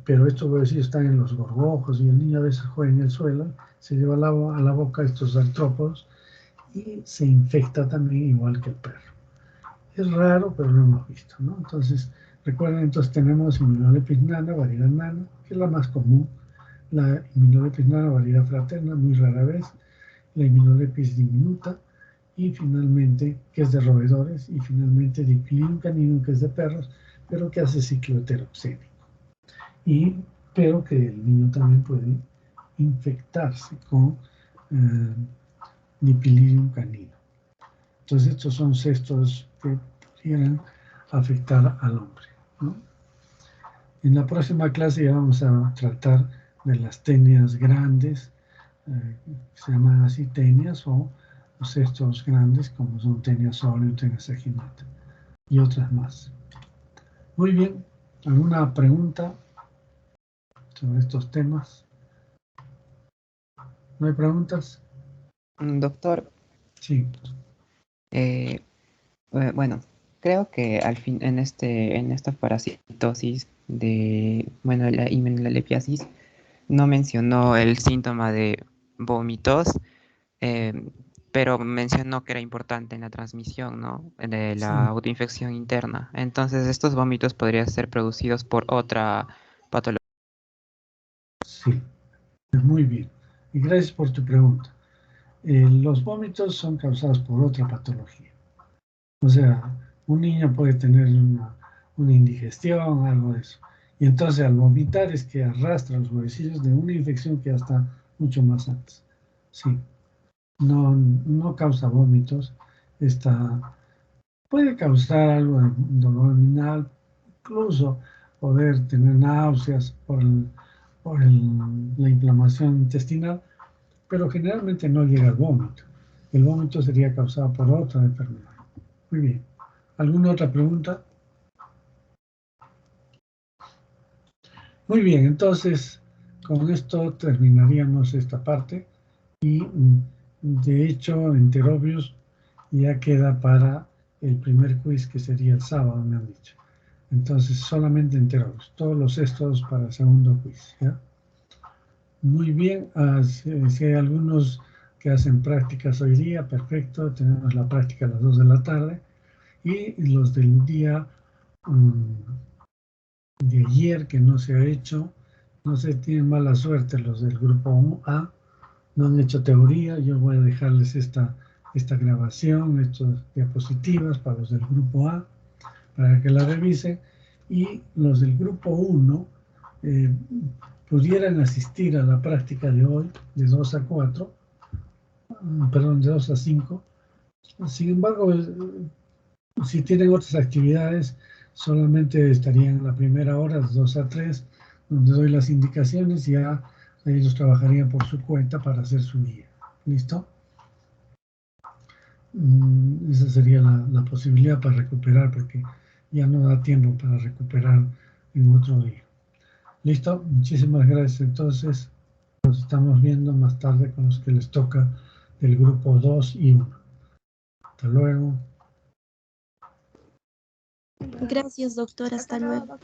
pero estos huevecillos están en los gorgojos y el niño a veces juega en el suelo, se lleva a la boca estos artrópodos y se infecta también igual que el perro. Es raro, pero lo hemos visto, ¿no? Entonces, recuerden, entonces tenemos Immunolepis nana, variedad nana, que es la más común, la Immunolepis nana, variedad fraterna, muy rara vez, la Immunolepis diminuta, y finalmente, que es de roedores, y finalmente Dipilirium caninum, que es de perros, pero que hace ciclo heteroxénico. Pero que el niño también puede infectarse con Dipilirium caninum. Entonces estos son cestos que pudieran afectar al hombre, ¿no? En la próxima clase ya vamos a tratar de las tenias grandes, se llaman así tenias, o cestos grandes como son tenia soleo, tenia saginata y otras más. Muy bien, ¿alguna pregunta sobre estos temas? ¿No hay preguntas? Doctor, Sí. Bueno, creo que al fin en esta parasitosis de, bueno, la himenolesiasis no mencionó el síntoma de vómitos, pero mencionó que era importante en la transmisión, ¿no? De la Sí. autoinfección interna. Entonces, estos vómitos podrían ser producidos por otra patología. Sí, muy bien. Y gracias por tu pregunta. Los vómitos son causados por otra patología. O sea, un niño puede tener una indigestión, algo de eso. Y entonces al vomitar es que arrastra los huevecillos de una infección que ya está mucho más antes. Sí, no causa vómitos. Puede causar algo de dolor abdominal, incluso poder tener náuseas por la inflamación intestinal, pero generalmente no llega al vómito. El vómito sería causado por otra enfermedad. Muy bien. ¿Alguna otra pregunta? Muy bien, entonces con esto terminaríamos esta parte y de hecho Enterobius ya queda para el primer quiz que sería el sábado, me han dicho. Entonces solamente Enterobius, todos los estos para el segundo quiz, ¿ya? Muy bien, si hay algunos que hacen prácticas hoy día, perfecto, tenemos la práctica a las 2 de la tarde y los del día de ayer que no se ha hecho, no sé, tienen mala suerte los del grupo A, no han hecho teoría, yo voy a dejarles esta grabación, estas diapositivas para los del grupo A, para que la revisen, y los del grupo 1 pudieran asistir a la práctica de hoy, de 2 a 4, perdón, de 2 a 5. Sin embargo, si tienen otras actividades, solamente estarían en la primera hora, de 2 a 3, donde doy las indicaciones, y ya ellos trabajarían por su cuenta para hacer su guía. ¿Listo? Esa sería la posibilidad para recuperar, porque ya no da tiempo para recuperar en otro día. ¿Listo? Muchísimas gracias. Entonces, nos estamos viendo más tarde con los que les toca del grupo 2 y 1. Hasta luego. Gracias, doctor. Hasta luego.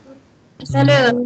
Hasta luego.